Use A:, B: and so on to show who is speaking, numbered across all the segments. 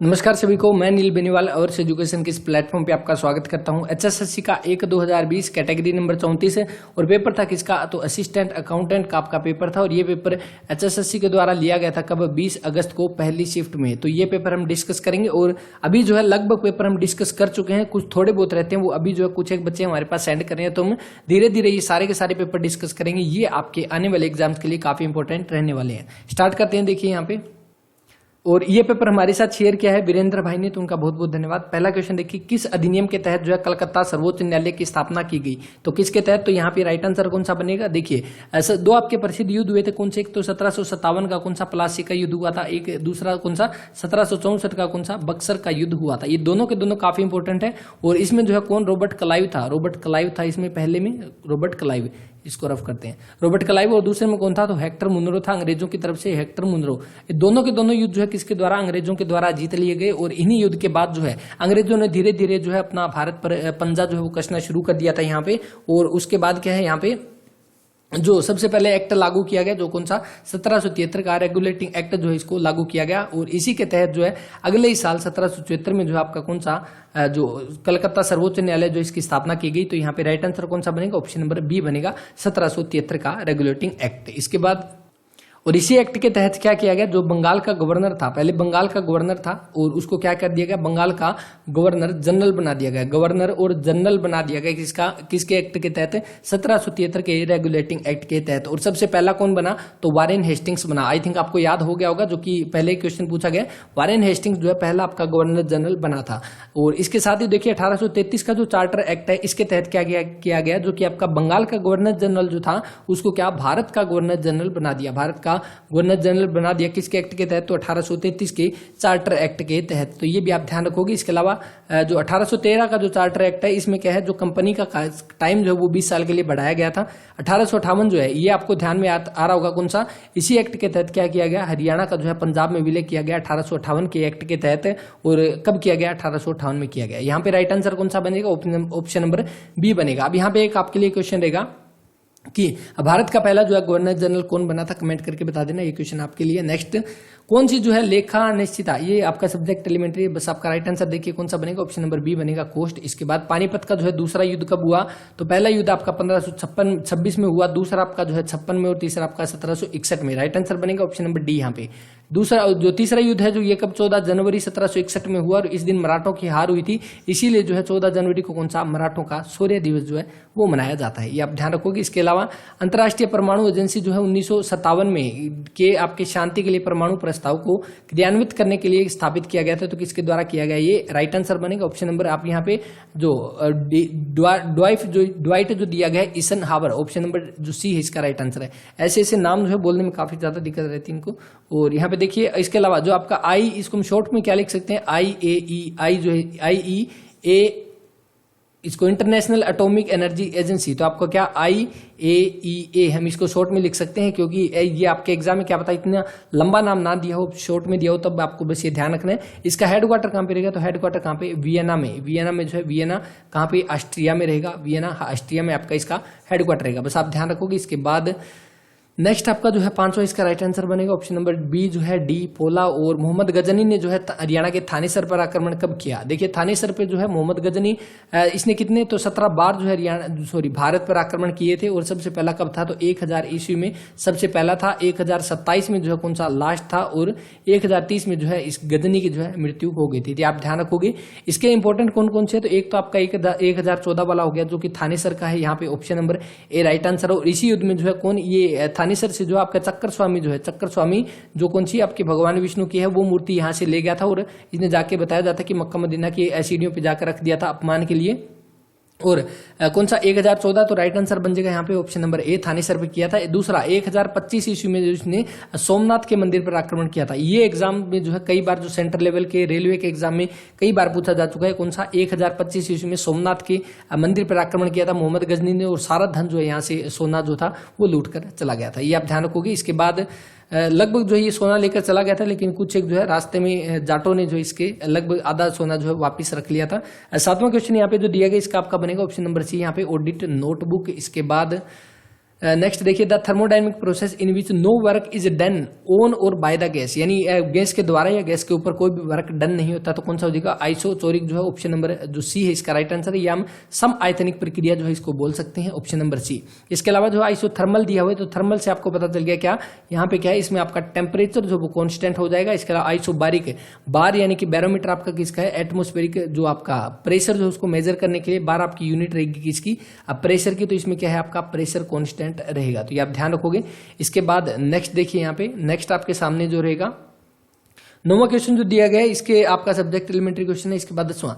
A: नमस्कार सभी को, मैं नील बेनीवाल अवर्स एजुकेशन के इस प्लेटफॉर्म पे आपका स्वागत करता हूं। एचएसएससी का 1/2020 कैटेगरी नंबर 34 है और पेपर था किसका, तो असिस्टेंट अकाउंटेंट का आपका पेपर था। और ये पेपर एचएसएससी के द्वारा लिया गया था कब, 20 अगस्त को पहली शिफ्ट में। तो ये पेपर हम डिस्कस करेंगे और अभी जो है लगभग पेपर हम डिस्कस कर चुके हैं। कुछ थोड़े बहुत रहते हैं, वो अभी जो है कुछ एक बच्चे हमारे पास सेंड कर रहे हैं, तो हम धीरे धीरे ये सारे के सारे पेपर डिस्कस करेंगे। ये आपके आने वाले एग्जाम्स के लिए काफी इंपॉर्टेंट रहने वाले हैं। स्टार्ट करते हैं। देखिए यहाँ पे, और ये पेपर हमारे साथ शेयर किया है वीरेंद्र भाई ने, तो उनका बहुत बहुत धन्यवाद। पहला क्वेश्चन देखिए, किस अधिनियम के तहत जो है कलकत्ता सर्वोच्च न्यायालय की स्थापना की गई? तो किसके तहत, तो यहाँ पे राइट आंसर कौन सा बनेगा? देखिए ऐसे दो आपके प्रसिद्ध युद्ध हुए थे, कौन से? एक तो 1757 का कौन सा प्लासी का युद्ध हुआ था, एक दूसरा कौन सा 1764 का कौन सा बक्सर का युद्ध हुआ था। ये दोनों के दोनों काफी इंपॉर्टेंट है। और इसमें जो है कौन, रॉबर्ट क्लाइव था। रॉबर्ट क्लाइव था इसमें, पहले में रॉबर्ट क्लाइव, इसको रफ करते हैं रॉबर्ट क्लाइव। और दूसरे में कौन था, तो हेक्टर मुनरो था, अंग्रेजों की तरफ से हेक्टर मुनरो। ये दोनों के दोनों युद्ध जो है किसके द्वारा, अंग्रेजों के द्वारा जीत लिए गए। और इन्हीं युद्ध के बाद जो है अंग्रेजों ने धीरे धीरे जो है अपना भारत पर पंजा जो है वो कसना शुरू कर दिया था यहाँ पे। और उसके बाद क्या है, यहाँ पे जो सबसे पहले एक्ट लागू किया गया, जो कौन सा 1773 का रेगुलेटिंग एक्ट जो है इसको लागू किया गया। और इसी के तहत जो है अगले ही साल 1774 में जो है आपका कौन सा जो कलकत्ता सर्वोच्च न्यायालय जो इसकी स्थापना की गई। तो यहाँ पे राइट आंसर कौन सा बनेगा, ऑप्शन नंबर बी बनेगा, 1773 का रेगुलेटिंग एक्ट। इसके बाद और इसी एक्ट के तहत क्या किया गया, जो बंगाल का गवर्नर था, पहले बंगाल का गवर्नर था और उसको क्या कर दिया गया, बंगाल का गवर्नर जनरल बना दिया गया। गवर्नर और जनरल बना दिया गया किसका, किसके एक्ट के तहत, 1773 के रेगुलेटिंग एक्ट के तहत। और सबसे पहला कौन बना, तो वारेन हेस्टिंग्स बना। आई थिंक आपको याद हो गया होगा, जो कि पहले क्वेश्चन पूछा गया, वारेन हेस्टिंग्स जो है पहला आपका गवर्नर जनरल बना था। और इसके साथ ही देखिए 1833 का जो चार्टर एक्ट है, इसके तहत क्या किया गया, जो कि आपका बंगाल का गवर्नर जनरल जो था उसको क्या, भारत का गवर्नर जनरल बना दिया। भारत का गवर्नर जनरल बना दिया किसके एक्ट के तहत, तो 1833 के चार्टर एक्ट के तहत। तो ये भी आप ध्यान रखोगे। इसके अलावा जो 1813 का जो चार्टर एक्ट है, इसमें क्या है, जो कंपनी का टाइम जो है वो 20 साल के लिए बढ़ाया गया था। 1858 जो है ये आपको ध्यान में आ रहा होगा, कौन सा, इसी एक्ट के तहत क्या किया गया, हरियाणा का जो है पंजाब में विलय किया गया 1858 के एक्ट के तहत। और कब किया गया, 1858 में किया गया। यहाँ पे राइट आंसर कौन सा बनेगा, ऑप्शन नंबर बी बनेगा। अब यहाँ पे एक आपके लिए क्वेश्चन रहेगा कि भारत का पहला जो है गवर्नर जनरल कौन बना था, कमेंट करके बता देना। ये क्वेश्चन आपके लिए। नेक्स्ट, कौन सी जो है लेखा निश्चिता, ये आपका सब्जेक्ट एलिमेंट्री, बस आपका राइट आंसर देखिए कौन सा बनेगा, ऑप्शन नंबर बी बनेगा, कोस्ट। इसके बाद पानीपत का जो है दूसरा युद्ध कब हुआ, तो पहला युद्ध आपका 1556 में हुआ, दूसरा आपका जो है 56 में और तीसरा आपका 1761 में। राइट आंसर बनेगा ऑप्शन नंबर डी यहाँ पे। दूसरा जो तीसरा युद्ध है जो ये कब, 14 जनवरी 1761 में हुआ और इस दिन मराठों की हार हुई थी, इसीलिए जो है 14 जनवरी को कौन सा, मराठों का शौर्य दिवस जो है वो मनाया जाता है। ये आप ध्यान रखोगे। इसके अलावा अंतर्राष्ट्रीय परमाणु एजेंसी जो है 1957 में के आपके शांति के लिए परमाणु प्रस्ताव को क्रियान्वित करने के लिए स्थापित किया गया था। तो किसके द्वारा किया गया, ये राइट आंसर बनेगा ऑप्शन नंबर, आप यहाँ पे जो ड्वाइट जो दिया गया है, ईसन हावर, ऑप्शन नंबर जो सी है इसका राइट आंसर है। ऐसे ऐसे नाम जो है बोलने में काफी ज्यादा दिक्कत रहती है इनको। और यहाँ पे देखिए इसके अलावा जो आपका आई, इसको हम शॉर्ट में क्या लिख सकते हैं, IAEA, आई जो है IEA, इसको इंटरनेशनल एटॉमिक एनर्जी एजेंसी। तो आपको क्या, IAEA हम इसको शॉर्ट में लिख सकते हैं, क्योंकि ये आपके एग्जाम में क्या पता इतना लंबा नाम ना दिया हो, शॉर्ट में दिया हो, तब आपको बस ये ध्यान रखना है। इसका हेडक्वार्टर कहाँ पे रहेगा, तो हेडक्वार्टर कहाँ पे, वियना में। वियना में जो है, वियना कहाँ पे, ऑस्ट्रिया में रहेगा। वियना ऑस्ट्रिया में आपका इसका हेडक्वार्टर रहेगा, बस आप ध्यान रखोगे। इसके बाद नेक्स्ट आपका जो है पांचवा इसका राइट आंसर बनेगा ऑप्शन नंबर बी जो है डी, पोला। और मोहम्मद गजनी ने जो है हरियाणा के थानेसर पर आक्रमण कब किया, देखिए थानेसर पे जो है मोहम्मद गजनी, इसने कितने, तो 17 बार जो है भारत पर आक्रमण किए थे। और सबसे पहला कब था, तो 1000 ईस्वी में सबसे पहला था, 1027 में जो है कौन सा लास्ट था, और 1030 में जो है इस गजनी की जो है मृत्यु हो गई थी। आप ध्यान रखोगे। इसके इंपॉर्टेंट कौन कौन से, तो एक तो आपका 1014 वाला हो गया जो कि थानेसर का है, यहाँ पे ऑप्शन नंबर ए राइट आंसर। और इसी युद्ध में जो है कौन, ये थानेसर से जो आपका चक्कर स्वामी जो है, चक्कर स्वामी जो कौन सी आपके भगवान विष्णु की है, वो मूर्ति यहां से ले गया था। और इसने जाके बताया जाता है कि मक्का मदीना की सीढ़ियों पे जाकर रख दिया था अपमान के लिए। और कौन सा 1014, तो राइट आंसर बन जाएगा यहाँ पे ऑप्शन नंबर ए, थानेसर पे किया था। दूसरा 1025 ईस्वी में उसने सोमनाथ के मंदिर पर आक्रमण किया था। ये एग्जाम में जो है कई बार जो सेंट्रल लेवल के रेलवे के एग्जाम में कई बार पूछा जा चुका है, कौन सा 1025 ईस्वी में सोमनाथ के मंदिर पर आक्रमण किया था मोहम्मद गजनी ने, और सारा धन जो है यहाँ से सोना जो था वो लूट कर चला गया था। ये आप ध्यान रखोगे। इसके बाद लगभग जो है ये सोना लेकर चला गया था, लेकिन कुछ एक जो है रास्ते में जाटों ने जो इसके लगभग आधा सोना जो है वापस रख लिया था। सातवां क्वेश्चन यहाँ पे जो दिया गया इसका आपका बनेगा ऑप्शन नंबर सी, यहाँ पे ऑडिट नोटबुक। इसके बाद नेक्स्ट देखिए, the thermodynamic process in which no work is done on और बाय द गैस, यानी गैस के द्वारा या गैस के ऊपर कोई भी वर्क डन नहीं होता, तो कौन सा हो जाएगा? आइसोचोरिक जो है ऑप्शन नंबर जो सी है इसका राइट आंसर है। या हम सम आयतनिक प्रक्रिया जो है इसको बोल सकते हैं, ऑप्शन नंबर सी। इसके अलावा जो आइसोथर्मल दिया हुआ है, तो थर्मल से आपको पता चल गया क्या, यहाँ पे क्या है, इसमें आपका टेम्परेचर जो वो कॉन्स्टेंट हो जाएगा। इसके अलावा आइसोबारिक, बार यानी कि बैरोमीटर आपका किसका है? एटमोस्फेरिक, जो आपका प्रेशर जो उसको मेजर करने के लिए बार आपकी यूनिट रहेगी किसकी? अब प्रेशर की, तो इसमें क्या है आपका प्रेशर कॉन्स्टेंट रहेगा, तो ये आप ध्यान रखोगे। इसके बाद नेक्स्ट देखिए, यहाँ पे नेक्स्ट आपके सामने जो रहेगा 9वां क्वेश्चन जो दिया गया है, इसके आपका सब्जेक्ट एलिमेंट्री क्वेश्चन है। इसके बाद 10वां,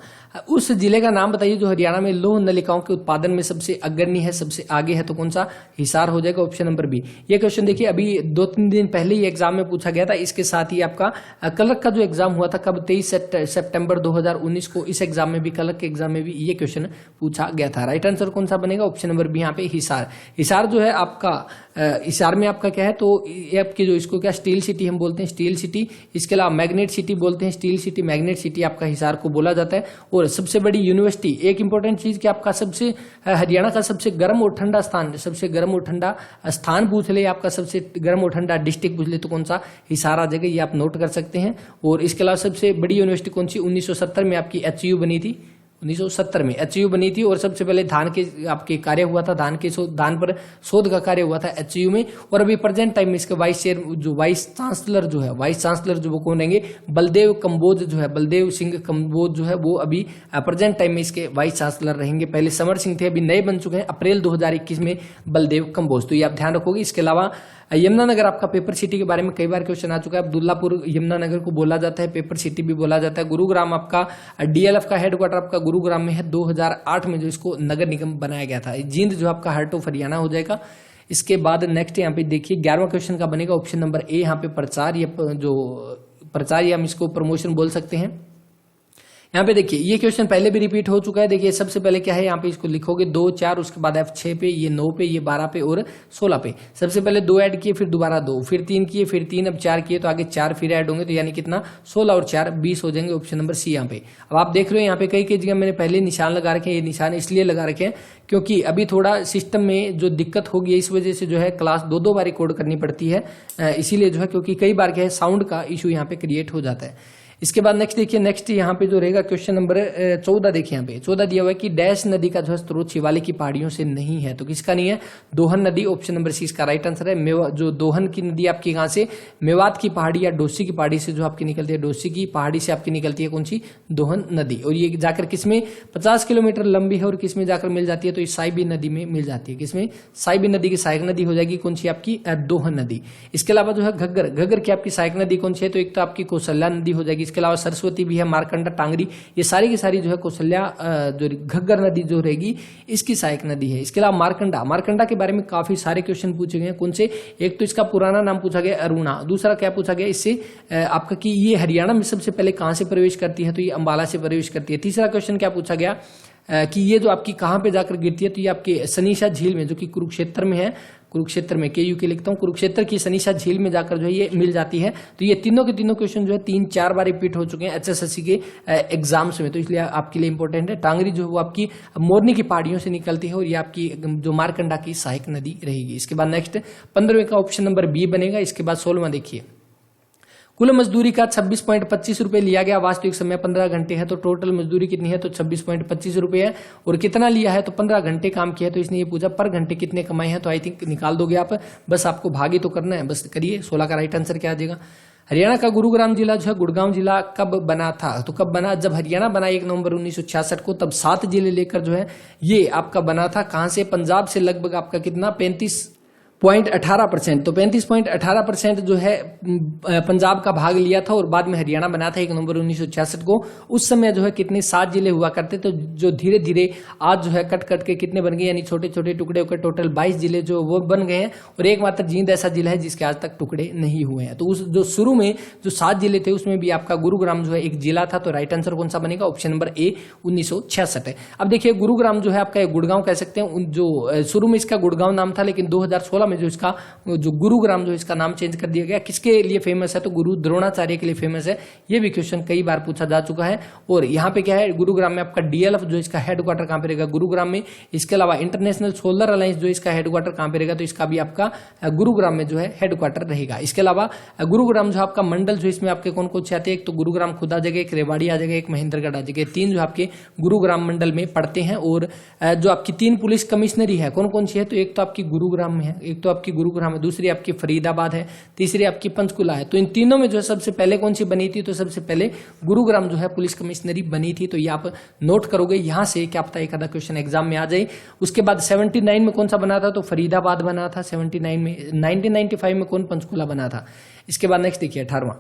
A: उस जिले का नाम बताइए जो हरियाणा में लौह नलिकाओं के उत्पादन में सबसे अग्रणी है, सबसे आगे है, तो कौन सा? हिसार हो जाएगा, ऑप्शन नंबर बी। ये क्वेश्चन देखिए अभी 2-3 दिन पहले ही एग्जाम में पूछा गया था। इसके साथ ही आपका क्लर्क का जो एग्जाम हुआ था कब? 23 सितंबर 2019 को। इस एग्जाम में भी, क्लर्क के एग्जाम में भी ये क्वेश्चन पूछा गया था। राइट आंसर कौन सा बनेगा? ऑप्शन नंबर बी, यहाँ पे हिसार। हिसार जो है आपका, हिसार में आपका क्या है, तो ये आपकी जो इसको क्या स्टील सिटी हम बोलते हैं, स्टील सिटी। इसके अलावा मैग्नेट सिटी बोलते हैं, स्टील सिटी, मैग्नेट सिटी आपका हिसार को बोला जाता है। और सबसे बड़ी यूनिवर्सिटी, एक इंपॉर्टेंट चीज कि आपका सबसे हरियाणा का सबसे गर्म और ठंडा स्थान, सबसे गर्म और ठंडा स्थान पूछ ले, आपका सबसे गर्म और ठंडा डिस्ट्रिक्ट पूछ ले, तो कौन सा? हिसार आ जाएगा, ये आप नोट कर सकते हैं। और इसके अलावा सबसे बड़ी यूनिवर्सिटी कौन सी? 1970 में आपकी एचयू बनी थी, 1970 में एचयू बनी थी। और सबसे पहले धान के आपके कार्य हुआ था, धान पर शोध का कार्य हुआ था एचयू में। और अभी प्रेजेंट टाइम में इसके वाइस चांसलर जो है, वाइस चांसलर जो वो कौन रहेंगे? बलदेव कंबोज जो है, बलदेव सिंह कंबोज जो है वो अभी प्रेजेंट टाइम में इसके वाइस चांसलर रहेंगे। पहले समर सिंह थे, अभी नए बन चुके हैं अप्रैल 2021 में बलदेव कंबोज, तो ये आप ध्यान रखोगे। इसके अलावा यमुनानगर आपका पेपर सिटी के बारे में कई बार क्वेश्चन आ चुका है। अब्दुल्लापुर यमुनानगर को बोला जाता है, पेपर सिटी भी बोला जाता है। गुरुग्राम आपका डीएलएफ का हेडक्वार्टर आपका गुरुग्राम में है। 2008 में जो इसको नगर निगम बनाया गया था। जींद जो आपका हार्ट ऑफ हरियाणा हो जाएगा। इसके बाद नेक्स्ट यहाँ पे देखिए 11वां क्वेश्चन का बनेगा ऑप्शन नंबर ए, यहाँ पे प्रचार या हम इसको प्रमोशन बोल सकते हैं। यहाँ पे देखिए ये क्वेश्चन पहले भी रिपीट हो चुका है। देखिए सबसे पहले क्या है, यहाँ पे इसको लिखोगे 2, 4, उसके बाद F6 पे, ये 9 पे, ये 12 पे और 16 पे। सबसे पहले 2 ऐड किए, फिर दोबारा 2, फिर 3 किए, फिर 3, अब 4 किए, तो आगे 4 फिर ऐड होंगे, तो यानी कितना? 16 और 4 20 हो जाएंगे, ऑप्शन नंबर सी यहाँ पे। अब आप देख रहे हो यहाँ पे कई जगह मैंने पहले निशान लगा रखे हैं। ये निशान इसलिए लगा रखे हैं क्योंकि अभी थोड़ा सिस्टम में जो दिक्कत होगी, इस वजह से जो है क्लास 2 बार रिकॉर्ड करनी पड़ती है, इसीलिए जो है, क्योंकि कई बार क्या है साउंड का इशू यहाँ पे क्रिएट हो जाता है। इसके बाद नेक्स्ट देखिए, नेक्स्ट यहाँ पे जो रहेगा क्वेश्चन नंबर 14 देखिए, यहाँ पे 14 दिया हुआ है कि डैश नदी का जो है स्रोत शिवालिक की पहाड़ियों से नहीं है, तो किसका नहीं है? दोहन नदी, ऑप्शन नंबर सी इसका राइट आंसर है। जो दोहन की नदी आपकी कहाँ से? मेवात की पहाड़ी या डोसी की पहाड़ी से जो आपकी निकलती है, डोसी की पहाड़ी से आपकी निकलती है कौन सी? दोहन नदी। और ये जाकर किसमें 50 किलोमीटर लंबी है और किसमें जाकर मिल जाती है? तो ये साइबी नदी में मिल जाती है। किसमें? साइबी नदी की सहायक नदी हो जाएगी कौन सी? आपकी दोहन नदी। इसके अलावा जो है घग्गर की आपकी सहायक नदी कौन सी है? तो एक तो आपकी कौशल्या नदी हो जाएगी। इसके अलावा सरस्वती भी है, मारकंडा, टांगरी, ये सारी की सारी जो है कौशल्या जो घग्गर नदी जो रहेगी इसकी सहायक नदी है। इसके अलावा मारकंडा के बारे में काफी सारे क्वेश्चन पूछे गए हैं। कौन से? एक तो इसका पुराना नाम पूछा गया अरुणा, दूसरा क्या पूछा गया इससे आपका कि ये हरियाणा में सबसे पहले कहां से प्रवेश करती है? तो ये अंबाला से प्रवेश करती है। तीसरा क्वेश्चन क्या पूछा गया कि ये जो आपकी कहां पे जाकर गिरती है? तो ये आपके सनीशा झील में, जो कि कुरुक्षेत्र में है, कुरुक्षेत्र में KU के लिखता हूँ, कुरुक्षेत्र की सनीशा झील में जाकर जो है ये मिल जाती है। तो ये तीनों के तीनों क्वेश्चन जो है 3-4 बार रिपीट हो चुके हैं HSSC के एग्जाम्स में, तो इसलिए आपके लिए इंपॉर्टेंट है। टांगरी जो है वो आपकी मोरनी की पहाड़ियों से निकलती है और ये आपकी जो मारकंडा की सहायक नदी रहेगी। इसके बाद नेक्स्ट 15वें का ऑप्शन नंबर बी बनेगा। इसके बाद 16वां देखिए, कुल मजदूरी का 26.25 रुपए लिया गया, वास्तविक समय 15 घंटे है, तो टोटल मजदूरी कितनी है? तो 26.25 रुपए है। और कितना लिया है? तो 15 घंटे काम किया है, तो इसने ये पूछा पर घंटे कितने कमाए हैं, तो आई थिंक निकाल दोगे आप, बस आपको भागी तो करना है, बस करिए। 16 का राइट आंसर क्या आ जाएगा? हरियाणा का गुरुग्राम जिला जो है, गुड़गांव जिला कब बना था? तो कब बना? जब हरियाणा बना 1 नवंबर 1966 को, तब 7 जिले लेकर जो है ये आपका बना था। कहां से? पंजाब से लगभग आपका कितना? 35.18%। तो 35.18% जो है पंजाब का भाग लिया था और बाद में हरियाणा बना था 1 नवंबर 1966 को। उस समय जो है कितने 7 जिले हुआ करते, तो जो धीरे धीरे आज जो है कट के कितने बन गए, यानी छोटे छोटे टुकड़े होकर टोटल 22 जिले जो वो बन गए हैं। और एकमात्र जींद ऐसा जिला है जिसके आज तक टुकड़े नहीं हुए हैं। तो उस जो शुरू में जो 7 जिले थे उसमें भी आपका गुरुग्राम जो है एक जिला था। तो राइट आंसर कौन सा बनेगा? ऑप्शन नंबर ए 1966 है। अब देखिए गुरुग्राम जो है आपका गुड़गांव कह सकते हैं, जो शुरू में इसका गुड़गांव नाम था, लेकिन 2016 में जो इसका जो गुरुग्राम जो इसका नाम चेंज कर दिया गया, किसके लिए फेमस है, तो गुरु द्रोणाचार्य के लिए फेमस है। ये भी क्वेश्चन कई बार पूछा जा चुका है। और यहाँ पे क्या है, गुरुग्राम में आपका डीएलएफ जो इसका हेडक्वार्टर कहाँ पे रहेगा, गुरुग्राम में। इसके अलावा इंटरनेशनल सोलर अलायंस जो इसका हेडक्वार्टर कहाँ पे रहेगा, तो इसका भी आपका गुरुग्राम में जो है हेडक्वार्टर रहेगा। इसके अलावा गुरुग्राम जो आपका मंडल जो इसमें आपके कौन कौन से आते हैं, एक तो गुरुग्राम खुद आ जाएगा, एक रेवाड़ी आ जाएगा, एक महेंद्रगढ़ आ जाएगा। 3 जो आपके गुरुग्राम मंडल में पड़ते हैं। और जो आपकी 3 पुलिस कमिश्नरी है कौन कौन सी है, तो एक तो आपकी गुरुग्राम में है, एक तो आपकी गुरुग्राम है, दूसरी आपकी फरीदाबाद है, तीसरी आपकी पंचकुला है। तो इन तीनों में जो है सबसे पहले कौन सी बनी थी, तो सबसे पहले गुरुग्राम जो है पुलिस कमिश्नरी बनी थी। तो ये आप नोट करोगे यहां से, क्या पता एक आधा क्वेश्चन एग्जाम में आ जाए। उसके बाद 79 में कौन सा बना था, तो फरीदाबाद बना था 79 में। 1995 में कौन, पंचकुला बना था। इसके बाद नेक्स्ट देखिए 18वां,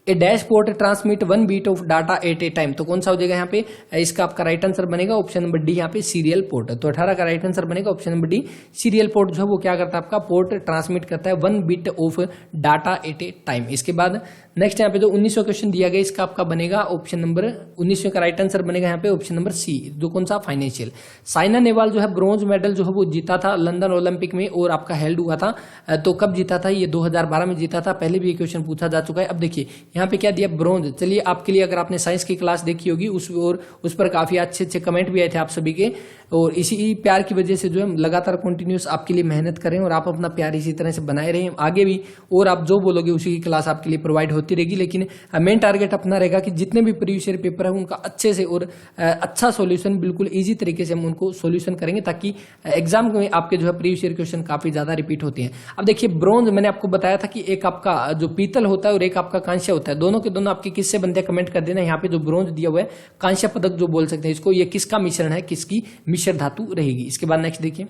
A: a dashboard transmit 1 bit of data at a time. तो कौन सा हो जाएगा यहाँ पे, इसका आपका राइट आंसर बनेगा ऑप्शन नंबर डी, यहाँ पे सीरियल पोर्ट। तो 18 का राइट आंसर बनेगा option number D. Serial port जो है वो क्या करता है, आपका पोर्ट ट्रांसमिट करता है 1 bit of data at a time. इसके बाद नेक्स्ट यहाँ पे जो 19वां क्वेश्चन दिया गया, इसका आपका बनेगा ऑप्शन नंबर 19वें का राइट आंसर बनेगा यहाँ पे ऑप्शन नंबर सी, जो कौन सा, फाइनेंशियल। साइना नेहवाल जो है ब्रॉन्ज मेडल जो है वो जीता था लंदन ओलंपिक में, और आपका हेल्ड हुआ था। तो कब जीता था, ये 2012 में जीता था। पहले भी ये क्वेश्चन पूछा जा चुका है। अब देखिए यहाँ पे क्या दिया, ब्रॉन्ज। चलिए आपके लिए, अगर आपने साइंस की क्लास देखी होगी उस पर काफी अच्छे अच्छे कमेंट भी आए थे आप सभी के, और इसी प्यार की वजह से जो है लगातार कंटिन्यूस आपके लिए मेहनत करें, और आप अपना प्यार इसी तरह से बनाए रहें आगे भी। और आप जो बोलोगे उसी की क्लास आपके लिए प्रोवाइड होती रहेगी। लेकिन मेन टारगेट अपना रहेगा कि जितने भी प्रीवियस ईयर पेपर है उनका अच्छे से और अच्छा सॉल्यूशन, बिल्कुल इजी तरीके से हम उनको सॉल्यूशन करेंगे, ताकि एग्जाम में आपके जो है प्रीवियस ईयर क्वेश्चन काफी ज्यादा रिपीट होते हैं। अब देखिए ब्रॉन्ज, मैंने आपको बताया था कि एक आपका जो पीतल होता है और एक आपका कांस्य होता है, दोनों के दोनों आपके किससे बनते हैं, कमेंट कर देना। यहाँ पे जो ब्रॉन्ज दिया हुआ है, कांस्य पदक जो बोल सकते हैं इसको, ये किसका मिश्रण है, किसकी मिश्र धातु रहेगी। इसके बाद नेक्स्ट देखिए,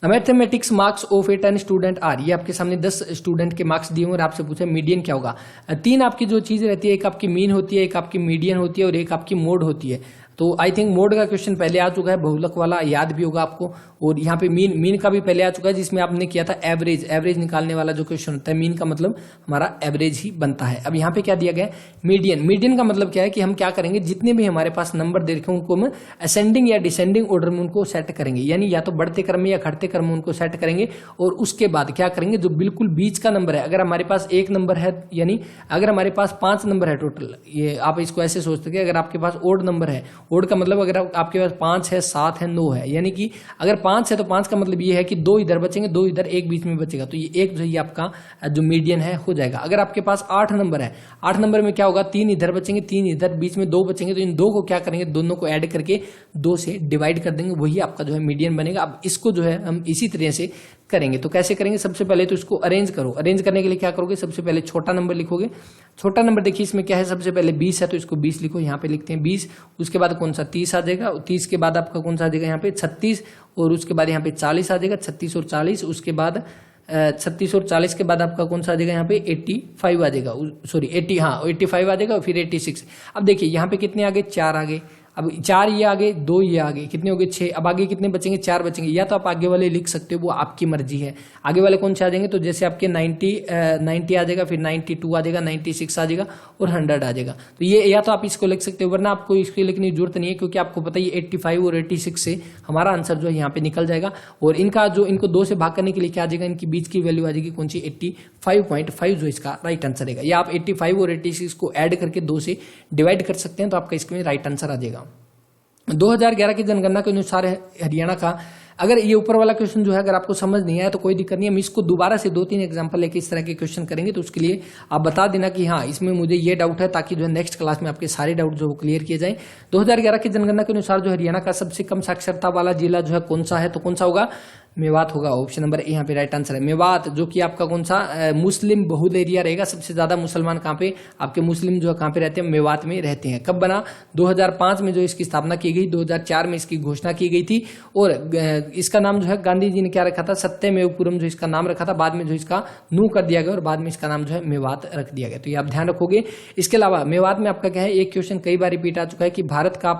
A: mathematics marks of a 10 student are. ये आपके सामने 10 स्टूडेंट के मार्क्स दिए हुए और आपसे पूछे मीडियन क्या होगा। 3 आपकी जो चीज रहती है, एक आपकी मीन होती है, एक आपकी मीडियन होती है, और एक आपकी मोड होती है। तो आई थिंक मोड का क्वेश्चन पहले आ चुका है, बहुलक वाला याद भी होगा आपको। और यहाँ पे मीन का भी पहले आ चुका है, जिसमें आपने किया था एवरेज निकालने वाला जो क्वेश्चन होता है। मीन का मतलब हमारा एवरेज ही बनता है। अब यहाँ पे क्या दिया गया है, मीडियन का मतलब क्या है कि हम क्या करेंगे, जितने भी हमारे पास नंबर दे रखे हैं उनको हम असेंडिंग या डिसेंडिंग ऑर्डर में उनको सेट करेंगे, यानी या तो बढ़ते क्रम में या घटते क्रम में उनको सेट करेंगे। और उसके बाद क्या करेंगे, जो बिल्कुल बीच का नंबर है, अगर हमारे पास 1 नंबर है, यानी अगर हमारे पास 5 नंबर है टोटल, ये आप इसको ऐसे सोच सकते हैं, अगर आपके पास ओड नंबर है, ओड का मतलब अगर आपके पास 5 है, 7 है, 9 है, यानी कि अगर 5 है तो 5 का मतलब ये है कि 2 इधर बचेंगे, 2 इधर, 1 बीच में बचेगा। तो ये एक जो है आपका जो मीडियन है हो जाएगा। अगर आपके पास 8 नंबर है, 8 नंबर में क्या होगा, 3 इधर बचेंगे, 3 इधर, बीच में 2 बचेंगे। तो इन 2 को क्या करेंगे, दोनों को ऐड करके 2 से डिवाइड कर देंगे, वही आपका जो है मीडियन बनेगा। अब इसको जो है हम इसी तरह से करेंगे। तो कैसे करेंगे, सबसे पहले तो इसको अरेंज करो। अरेंज करने के लिए क्या करोगे, सबसे पहले छोटा नंबर लिखोगे। छोटा नंबर देखिए इसमें क्या है, सबसे पहले 20 है तो इसको 20 लिखो, यहाँ पे लिखते हैं 20। उसके बाद कौन सा 30 आ जाएगा, 30 के बाद आपका कौन सा आ जाएगा यहाँ पे 36, और उसके बाद यहाँ पे 40 आ जाएगा, 36 और 40। उसके बाद 36 और 40 के बाद आपका कौन सा आ जाएगा यहाँ पे 85 आ जाएगा, सॉरी 85 आ जाएगा, और फिर 86। अब देखिए यहाँ पे कितने आगे, 4 आगे। अब 4 ये आगे, 2 ये आगे, कितने हो गए 6। अब आगे कितने बचेंगे, 4 बचेंगे। या तो आप आगे वाले लिख सकते हो, वो आपकी मर्जी है। आगे वाले कौन से आ जाएंगे, तो जैसे आपके 90 आ जाएगा, फिर 92 आ जाएगा, 96 आ जाएगा, और 100 आ जाएगा। तो ये या तो आप इसको लिख सकते हो, वरना आपको इसको लिखने की जरूरत नहीं है, क्योंकि आपको पता है 85 और 86 से हमारा आंसर जो है यहाँ पे निकल जाएगा। और इनको 2 से भाग करने के लिए क्या आ जाएगा, इनकी बीच की वैल्यू आ जाएगी कौन सी, 85.5, जो इसका राइट आंसर रहेगा। या आप 85 और 86 को ऐड करके 2 से डिवाइड कर सकते हैं, तो आपका इसमें राइट आंसर आ जाएगा। 2011 की जनगणना के अनुसार हरियाणा का, अगर ये ऊपर वाला क्वेश्चन जो है अगर आपको समझ नहीं आया तो कोई दिक्कत नहीं, हम इसको दोबारा से 2-3 एग्जांपल लेके इस तरह के क्वेश्चन करेंगे। तो उसके लिए आप बता देना कि हाँ इसमें मुझे ये डाउट है, ताकि जो है नेक्स्ट क्लास में आपके सारे डाउट जो क्लियर किए जाएं। 2011 की जनगणना के अनुसार जो हरियाणा का सबसे कम साक्षरता वाला जिला जो है कौन सा है, तो कौन सा होगा, मेवात होगा। ऑप्शन नंबर ए यहाँ पे राइट आंसर है, मेवात, जो कि आपका कौन सा मुस्लिम बहुल एरिया रहेगा। सबसे ज्यादा मुसलमान कहाँ पे, आपके मुस्लिम जो है कहाँ पे रहते हैं, मेवात में रहते हैं। कब बना, 2005 में जो इसकी स्थापना की गई, 2004 में इसकी घोषणा की गई थी। और इसका नाम जो है गांधी जी ने क्या रखा था, सत्यमेवपुरम जो इसका नाम रखा था, बाद में जो इसका नू कर दिया गया और बाद में इसका नाम जो है मेवात रख दिया गया। तो ये आप ध्यान रखोगे। इसके अलावा मेवात में आपका क्या है, एक क्वेश्चन कई बार रिपीट आ चुका है कि भारत का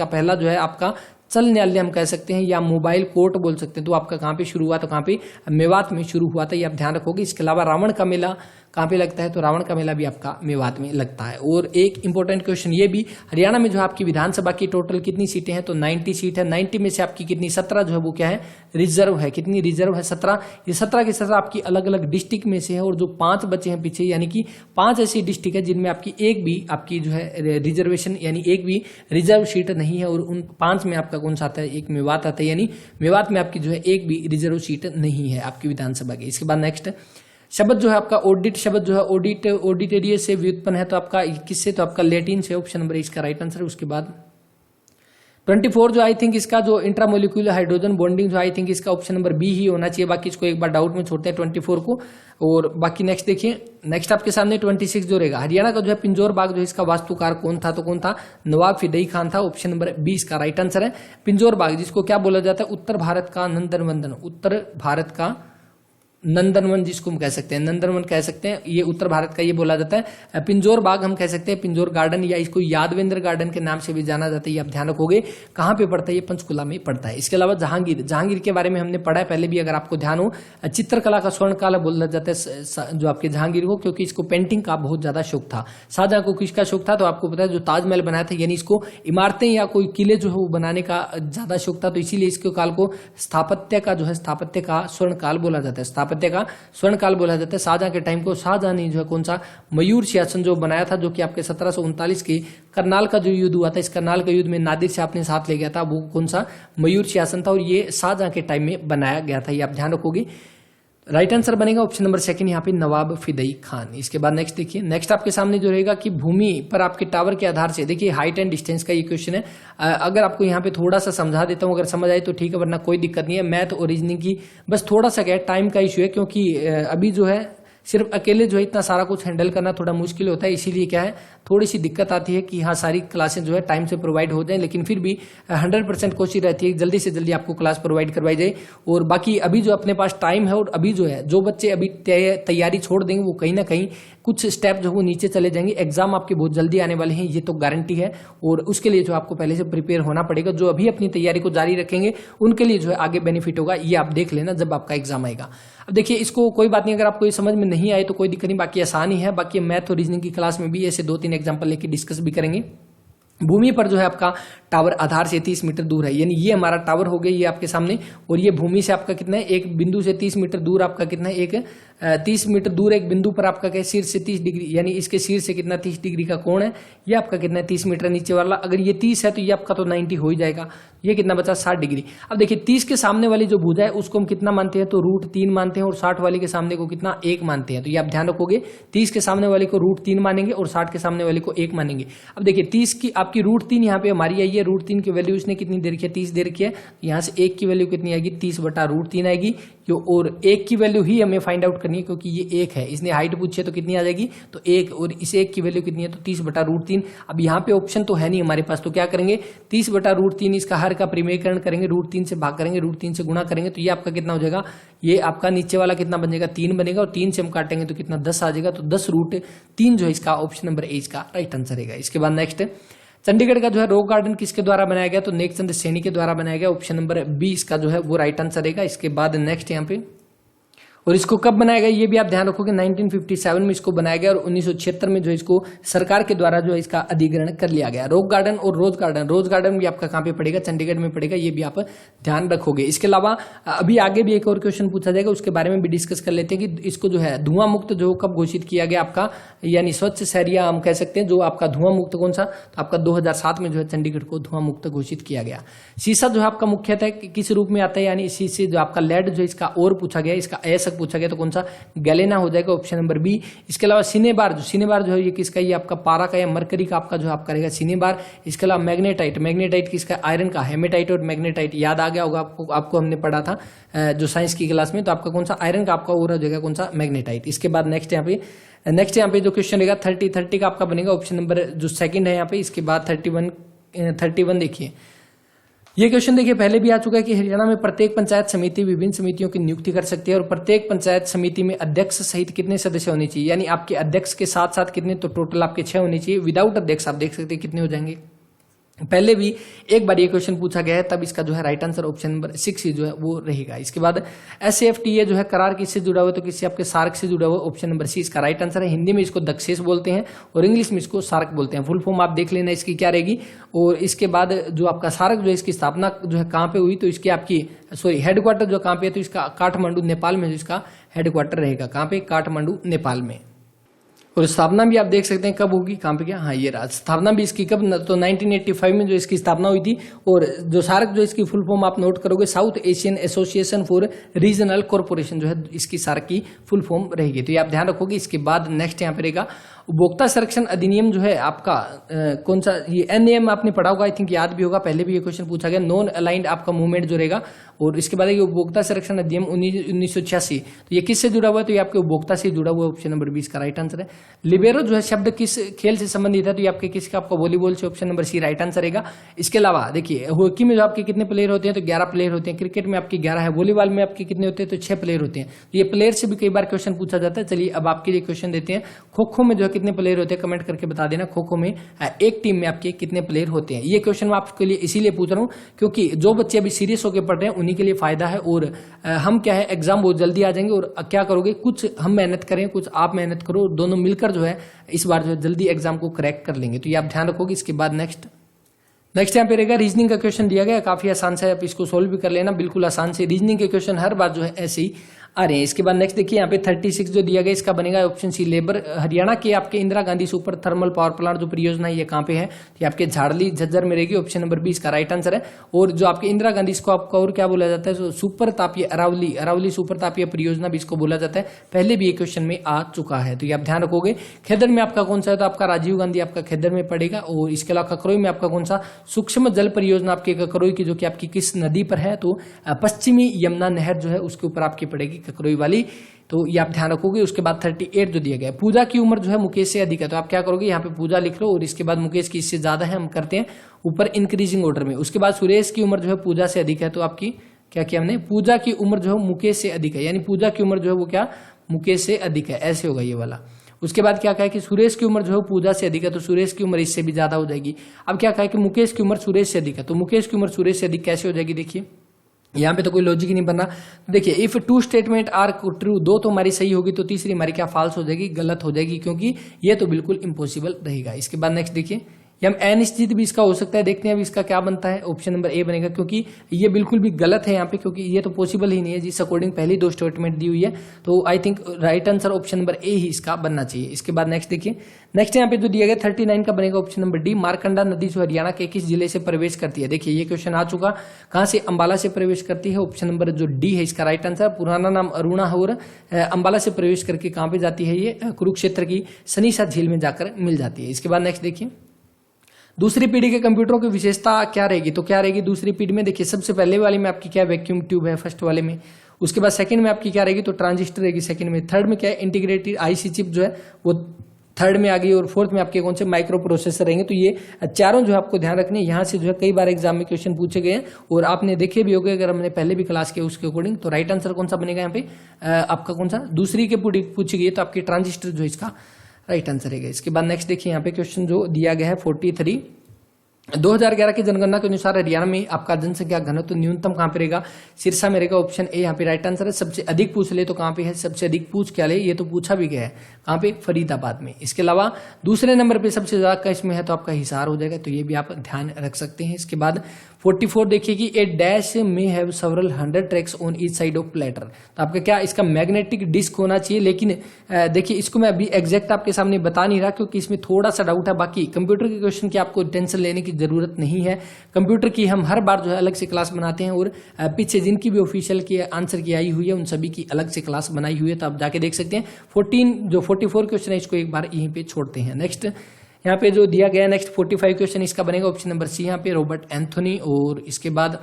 A: पहला जो है आपका चल न्यायालय हम कह सकते हैं, या मोबाइल कोर्ट बोल सकते हैं, तो आपका कहाँ पे शुरू हुआ, तो कहाँ पे मेवात में शुरू हुआ था, ये आप ध्यान रखोगे। इसके अलावा रावण का मेला कहाँ पे लगता है, तो रावण का मेला भी आपका मेवात में लगता है। और एक इंपॉर्टेंट क्वेश्चन ये भी, हरियाणा में जो आपकी विधानसभा की टोटल कितनी सीटें हैं, तो 90 सीट है। 90 में से आपकी कितनी, 17 जो है वो क्या है, रिजर्व है। कितनी रिजर्व है, 17। ये 17 की 17 आपकी अलग अलग डिस्ट्रिक्ट में से है, और जो 5 बचे हैं पीछे, यानी कि 5 ऐसी डिस्ट्रिक्ट है जिनमें आपकी एक भी आपकी जो है रिजर्वेशन यानी एक भी रिजर्व सीट नहीं है, और उन 5 में आपका कौन सा आता है, एक मेवात आता है, यानी मेवात में आपकी जो है एक भी रिजर्व सीट नहीं है आपकी विधानसभा की। इसके बाद नेक्स्ट शब्द जो है आपका ऑडिट शब्द जो है ऑडिट ऑडिटेरियस से व्युत्पन्न है, तो आपका किससे, तो आपका लैटिन से। ऑप्शन नंबर इसका राइट आंसर है। उसके बाद 24 जो आई थिंक इसका जो इंट्रामोलिक्यूलर हाइड्रोजन बॉन्डिंग जो आई थिंक इसका ऑप्शन नंबर बी ही होना चाहिए, बाकी इसको एक बार डाउट में छोड़ते हैं 24 को। और बाकी नेक्स्ट देखिए, नेक्स्ट आपके सामने 26 जो रहेगा, हरियाणा का जो है पिंजौर बाग जो इसका वास्तुकार कौन था, तो कौन था, नवाब फिदई खान था। ऑप्शन नंबर 20 का राइट आंसर है। पिंजौर बाग जिसको क्या बोला जाता है, उत्तर भारत का नंदनवन, उत्तर भारत का नंदनवन जिसको हम कह सकते हैं, नंदनवन कह सकते हैं, ये उत्तर भारत का ये बोला जाता है। पिंजौर बाग हम कह सकते हैं, पिंजौर गार्डन, या इसको यादवेंद्र गार्डन के नाम से भी जाना जाता है। ये आप ध्यान रखोगे कहाँ पे पड़ता है, ये पंचकुला में पड़ता है। इसके अलावा जहांगीर, जहांगीर के बारे में हमने पढ़ा है पहले भी, अगर आपको ध्यान हो, चित्रकला का स्वर्ण काल बोला जाता है जो आपके जहांगीर को, क्योंकि इसको पेंटिंग का बहुत ज्यादा शौक था। शाहजहां को किसका शौक था, तो आपको पता है जो ताजमहल बनाया था, यानी इसको इमारतें या कोई किले जो है वो बनाने का ज्यादा शौक था, तो इसीलिए इसके काल को स्थापत्य का जो है, स्थापत्य का स्वर्ण काल बोला जाता है, स्थापत्य का स्वर्ण काल बोला जाता है। शाहजहां के टाइम को शाहजहां ने जो है कौन सा मयूर शासन जो बनाया था, जो कि आपके 1739 के करनाल का जो युद्ध हुआ था, इस करनाल के युद्ध में नादिर शाह अपने साथ ले गया था, वो कौन सा मयूर शासन था, और ये शाहजहां के टाइम में बनाया गया था। ये आप ध्यान रखोगे। राइट आंसर बनेगा ऑप्शन नंबर सेकंड यहाँ पे नवाब फिदई खान। इसके बाद नेक्स्ट देखिए, नेक्स्ट आपके सामने जो रहेगा कि भूमि पर आपके टावर के आधार से, देखिए हाइट एंड डिस्टेंस का ये क्वेश्चन है। अगर आपको यहाँ पे थोड़ा सा समझा देता हूँ, अगर समझ आए तो ठीक है, वरना कोई दिक्कत नहीं है। मैथ और रीजनिंग की बस थोड़ा सा क्या है, टाइम का इश्यू है, क्योंकि अभी जो है सिर्फ अकेले जो है इतना सारा कुछ हैंडल करना थोड़ा मुश्किल होता है, इसीलिए क्या है थोड़ी सी दिक्कत आती है कि हाँ सारी क्लासें जो है टाइम से प्रोवाइड हो जाएं, लेकिन फिर भी 100% कोशिश रहती है जल्दी से जल्दी आपको क्लास प्रोवाइड करवाई जाए। और बाकी अभी जो अपने पास टाइम है, और अभी जो है जो बच्चे अभी तैयारी छोड़ देंगे वो कहीं ना कहीं कुछ स्टेप जो वो नीचे चले जाएंगे। एग्जाम आपके बहुत जल्दी आने वाले हैं, ये तो गारंटी है, और उसके लिए जो आपको पहले से प्रिपेयर होना पड़ेगा। जो अभी अपनी तैयारी को जारी रखेंगे उनके लिए जो है आगे बेनिफिट होगा, ये आप देख लेना जब आपका एग्जाम आएगा। अब देखिए इसको कोई बात नहीं, अगर आपको ये समझ में नहीं आए तो कोई दिक्कत नहीं, बाकी आसान ही है। बाकी मैथ और रीजनिंग की क्लास में भी ऐसे 2-3 एग्जाम्पल लेके डिस्कस भी करेंगे। भूमि पर जो है आपका टावर आधार से 30 मीटर दूर है, यानी ये हमारा टावर हो गया ये आपके सामने, और ये भूमि से आपका कितना है, एक बिंदु से 30 मीटर दूर आपका कितना है, एक 30 मीटर दूर एक बिंदु पर आपका क्या शीर्ष से 30 डिग्री, यानी इसके शीर्ष से कितना 30 डिग्री का कोण है, ये आपका कितना है 30 मीटर नीचे वाला। अगर ये 30 है तो ये आपका तो 90 हो ही जाएगा, ये कितना बचा 60 डिग्री। अब देखिए 30 के सामने वाली जो भुजा है उसको हम कितना मानते हैं, तो √3 मानते हैं, और 60 वाली के सामने को कितना 1 मानते हैं। तो ये आप ध्यान रखोगे, 30 के सामने वाले को √3 मानेंगे और 60 के सामने वाले को 1 मानेंगे। अब देखिए 30 की आपकी √3 यहाँ पे हमारी आई है, √3 की वैल्यू इसने कितनी दे रखी है, 30 दे रखी है। यहाँ से 1 की वैल्यू कितनी आएगी, 30/√3 आएगी, और 1 की वैल्यू ही हमें फाइंड आउट करनी है, क्योंकि ये 1 है, इसने हाइट पूछी है तो कितनी आ जाएगी, तो 1, और इस 1 की वैल्यू कितनी है, तो 30/√3। अब यहाँ पे ऑप्शन तो है नहीं हमारे पास, तो क्या करेंगे 30/√3 इसका हर का परिमेयकरण करेंगे, √3 से भाग करेंगे, √3 से गुणा करेंगे, तो ये आपका कितना हो जाएगा, ये आपका नीचे वाला कितना बन जाएगा 3 बनेगा, और 3 से हम काटेंगे तो कितना 10 आ जाएगा। तो 10√3 जो है इसका ऑप्शन नंबर ए इसका राइट आंसर रहेगा। इसके बाद नेक्स्ट चंडीगढ़ का जो है रॉक गार्डन किसके द्वारा बनाया गया, तो नेक चंद सैनी के द्वारा बनाया गया। ऑप्शन नंबर 20 का जो है वो राइट आंसर रहेगा। इसके बाद नेक्स्ट यहाँ पे, और इसको कब बनाया गया ये भी आप ध्यान रखोगे, 1957 में इसको बनाया गया, और 1976 में जो इसको सरकार के द्वारा जो है इसका अधिग्रहण कर लिया गया। रॉक गार्डन और रोज गार्डन, रोज गार्डन भी आपका कहाँ पे पड़ेगा, चंडीगढ़ में पड़ेगा, ये भी आप ध्यान रखोगे। इसके अलावा अभी आगे भी एक और क्वेश्चन पूछा जाएगा, उसके बारे में भी डिस्कस कर लेते हैं कि इसको जो है धुआं मुक्त जो कब घोषित किया गया आपका, यानी स्वच्छ शहरिया हम कह सकते हैं, जो आपका धुआं मुक्त कौन सा, तो आपका 2007 में जो है चंडीगढ़ को धुआं मुक्त घोषित किया गया। शीशा जो है आपका मुख्यतः किस रूप में आता है, यानी शीशे जो आपका लेड जो इसका और पूछा गया, इसका ऐसा पूछा गया तो कौन सा, गैलेना हो जाएगा, ऑप्शन नंबर बी। इसके अलावा सिनेबार जो है ये किसका, ये आपका पारा का या मरकरी का आपका जो आपका रहेगा सिनेबार। इसके अलावा मैग्नेटाइट किसका, आयरन का, हेमेटाइट और मैग्नेटाइट याद आ गया होगा आपको हमने पढ़ा था जो साइंस की क्लास में, तो आपका कौन सा आयरन का आपका और हो जाएगा कौन सा, मैग्नेटाइट। इसके बाद नेक्स्ट यहाँ पे जो क्वेश्चन रहेगा 30 का आपका बनेगा, ऑप्शन नंबर जो सेकंड है यहाँ पे। इसके बाद 31 देखिए, ये क्वेश्चन देखिए पहले भी आ चुका है कि हरियाणा में प्रत्येक पंचायत समिति विभिन्न समितियों की नियुक्ति कर सकती है, और प्रत्येक पंचायत समिति में अध्यक्ष सहित कितने सदस्य होने चाहिए, यानी आपके अध्यक्ष के साथ साथ कितने, तो टोटल आपके 6 होने चाहिए। विदाउट अध्यक्ष आप देख सकते हैं कितने हो जाएंगे, पहले भी एक बार ये क्वेश्चन पूछा गया है, तब इसका जो है राइट आंसर ऑप्शन नंबर 6 ही जो है वो रहेगा। इसके बाद SAFTA जो है करार किससे जुड़ा हुआ है, तो किससे, आपके सार्क से जुड़ा हुआ, ऑप्शन नंबर सी इसका राइट आंसर है। हिंदी में इसको दक्षेस बोलते हैं और इंग्लिश में इसको सार्क बोलते हैं। फुल फॉर्म आप देख लेना इसकी क्या रहेगी। और इसके बाद जो आपका सार्क जो है इसकी स्थापना जो है कहाँ पे हुई, तो इसकी आपकी हेडक्वार्टर जो कहाँ पे है, तो इसका काठमांडू नेपाल में जो इसका हेडक्वार्टर रहेगा, कहाँ पे, काठमांडू नेपाल में। और स्थापना भी आप देख सकते हैं कब होगी, कहाँ पे क्या, हाँ ये रहा। स्थापना भी इसकी कब, तो 1985 में जो इसकी स्थापना हुई थी। और जो सार्क जो इसकी फुल फॉर्म आप नोट करोगे, south Asian association for regional corporation जो है इसकी सार्क की फुल फॉर्म रहेगी। तो ये आप ध्यान रखोगे। इसके बाद नेक्स्ट यहाँ पे रहेगा उपभोक्ता संरक्षण अधिनियम जो है आपका कौन सा, ये NAM आपने पढ़ा होगा, आई थिंक याद भी होगा, पहले भी ये क्वेश्चन पूछा गया। नॉन अलाइंड आपका मूवमेंट जो रहेगा। और इसके बाद ये उपभोक्ता संरक्षण अधिनियम 1986, तो ये किससे जुड़ा हुआ है, तो ये आपके उपभोक्ता से जुड़ा हुआ है, ऑप्शन नंबर 20 का राइट आंसर है। लिबेरो जो है शब्द किस खेल से संबंधित है, तो ये आपके किसका, आपका वॉलीबॉल से, option number C right answer रहेगा। इसके अलावा देखिए हॉकी में जो आपके कितने प्लेयर होते हैं, तो 11 प्लेयर होते हैं। क्रिकेट में आपके 11 है। वॉलीबॉल में आपके कितने होते हैं, तो 6 प्लेयर होते हैं। तो ये प्लेयर से भी कई बार क्वेश्चन पूछा जाता है। चलिए अब आपके लिए क्वेश्चन देते हैं, खो खो में जो है कितने प्लेयर होते हैं, कमेंट करके बता देना। खो खो में एक टीम में आपके कितने प्लेयर होते हैं। ये क्वेश्चन मैं आपके लिए इसीलिए पूछ रहा हूँ क्योंकि जो बच्चे अभी सीरियस होकर पढ़ रहे हैं उन्हीं के लिए फायदा है। और हम क्या है, एग्जाम बहुत जल्दी आ जाएंगे। और क्या करोगे, कुछ हम मेहनत करें, कुछ आप मेहनत करो, दोनों मिलकर जो है इस बार जो है जल्दी एग्जाम को क्रैक कर लेंगे। तो ये आप ध्यान रखोगे। इसके बाद नेक्स्ट यहाँ पे रहेगा रीजनिंग का क्वेश्चन दिया गया, काफी आसान से, आप इसको सोल्व भी कर लेना, बिल्कुल आसान से। रीजनिंग के क्वेश्चन हर बार जो है ऐसे ही आ रहे हैं। इसके बाद नेक्स्ट देखिए यहाँ पे 36 जो दिया गया, इसका बनेगा ऑप्शन सी लेबर। हरियाणा के आपके Indira Gandhi super thermal power plant जो परियोजना है ये कहाँ पे है, ये आपके झाड़ली झज्जर में रहेगी, ऑप्शन नंबर 20 का राइट आंसर है। और जो आपके इंदिरा गांधी, इसको आपका और क्या बोला जाता है, सुपर तापीय अरावली सुपर तापीय परियोजना भी इसको बोला जाता है। पहले भी ये क्वेश्चन में आ चुका है। तो ये आप ध्यान रखोगे। खेदर में आपका कौन सा है, तो आपका राजीव गांधी आपका खेदर में पड़ेगा। और इसके अलावा ककरोई में आपका कौन सा, सूक्ष्म जल परियोजना आपके ककरोई की, जो कि आपकी किस नदी पर है, तो पश्चिमी यमुना नहर जो है उसके ऊपर आपकी पड़ेगी ककरोई वाली। तो ये आप ध्यान रखोगे। उसके बाद 38 जो दिया गया है, पूजा की उम्र जो है मुकेश से अधिक है, तो आप क्या करोगे, यहाँ पे पूजा लिख लो और इसके बाद मुकेश की इससे ज्यादा है, हम करते हैं ऊपर इंक्रीजिंग ऑर्डर में। उसके बाद सुरेश की उम्र जो है पूजा से अधिक है, तो आपकी क्या किया हमने, पूजा की उम्र जो है मुकेश से अधिक है, यानी पूजा की उम्र जो है वो क्या, मुकेश से अधिक है, ऐसे होगा ये वाला। उसके बाद क्या कहा कि सुरेश की उम्र जो है पूजा से अधिक है, तो सुरेश की उम्र इससे भी ज्यादा हो जाएगी। अब क्या कहा कि मुकेश की उम्र सुरेश से अधिक है, तो मुकेश की उम्र सुरेश से अधिक कैसे हो जाएगी, देखिए यहाँ पे तो कोई लॉजिक ही नहीं बनना। देखिए if two statement are true, दो तो हमारी सही होगी, तो तीसरी हमारी क्या फाल्स हो जाएगी, गलत हो जाएगी, क्योंकि ये तो बिल्कुल इम्पॉसिबल रहेगा। इसके बाद नेक्स्ट देखिए, हम अनिश्चित भी इसका हो सकता है, देखते हैं अभी इसका क्या बनता है, ऑप्शन नंबर ए बनेगा, क्योंकि ये बिल्कुल भी गलत है यहाँ पे, क्योंकि ये तो पॉसिबल ही नहीं है जिस अकॉर्डिंग पहली दो स्टेटमेंट दी हुई है। तो I think right answer option number A ही इसका बनना चाहिए। इसके बाद नेक्स्ट देखिए, नेक्स्ट यहाँ पे जो दिया गया 39 का बनेगा ऑप्शन नंबर डी। मारकंडा नदी जो हरियाणा के किस जिले से प्रवेश करती है, देखिए ये क्वेश्चन आ चुका, कहाँ से, अंबाला से प्रवेश करती है, ऑप्शन नंबर जो डी है इसका राइट आंसर। पुराना नाम अरुणा है और अंबाला से प्रवेश करके कहाँ पे जाती है, ये कुरुक्षेत्र की सनीसा झील में जाकर मिल जाती है। इसके बाद नेक्स्ट देखिए, दूसरी पीढ़ी के कंप्यूटरों की विशेषता क्या रहेगी, तो क्या रहेगी दूसरी पीढ़ी में, देखिए सबसे पहले वाले में आपकी क्या वैक्यूम ट्यूब है फर्स्ट वाले में। उसके बाद सेकंड में आपकी क्या रहेगी, तो ट्रांजिस्टर रहेगी सेकंड में। थर्ड में क्या है, इंटीग्रेटेड आईसी चिप जो है वो थर्ड में आ गई। और फोर्थ में आपके कौन से, माइक्रो प्रोसेसर रहेंगे। तो ये चारों जो आपको ध्यान रखने, यहाँ से जो है कई बार एग्जाम में क्वेश्चन पूछे गए हैं और आपने देखे भी होंगे अगर हमने पहले भी क्लास किया उसके अकॉर्डिंग। तो राइट आंसर कौन सा बनेगा यहाँ पे, आपका कौन सा, दूसरी के पूछी गई है, तो आपकी ट्रांजिस्टर जो इसका राइट आंसर रहेगा। इसके बाद नेक्स्ट देखिए, यहाँ पे क्वेश्चन जो दिया गया है 43, 2011 की जनगणना के अनुसार हरियाणा में आपका जनसंख्या घनत्व तो न्यूनतम कहां पे रहेगा, सिरसा में रहेगा, ऑप्शन ए यहाँ पे राइट आंसर है। सबसे अधिक पूछ ले तो कहां पे है, सबसे अधिक पूछ क्या ले, ये तो पूछा भी गया है, कहां पे, फरीदाबाद में। इसके अलावा दूसरे नंबर पे सबसे ज्यादा किस में है, तो आपका हिसार हो जाएगा, तो ये भी आप ध्यान रख सकते हैं। इसके बाद 44 देखिए कि ए डैश में have several 100 tracks on each side of platter, तो आपका क्या, इसका मैग्नेटिक डिस्क होना चाहिए। लेकिन देखिए इसको मैं अभी एग्जैक्ट आपके सामने बता नहीं रहा क्योंकि इसमें थोड़ा सा डाउट है। बाकी कंप्यूटर के क्वेश्चन की आपको टेंशन लेने की जरूरत नहीं है, कंप्यूटर की हम हर बार जो है अलग से क्लास बनाते हैं और पीछे जिनकी भी ऑफिशियल की आंसर की आई हुई है उन सभी की अलग से क्लास बनाई हुई है, तो आप जाके देख सकते हैं। 44 क्वेश्चन है, इसको एक बार यहीं पे छोड़ते हैं। नेक्स्ट यहाँ पे जो दिया गया नेक्स्ट 45 क्वेश्चन, इसका बनेगा ऑप्शन नंबर सी यहाँ पे, रॉबर्ट एंथोनी। और इसके बाद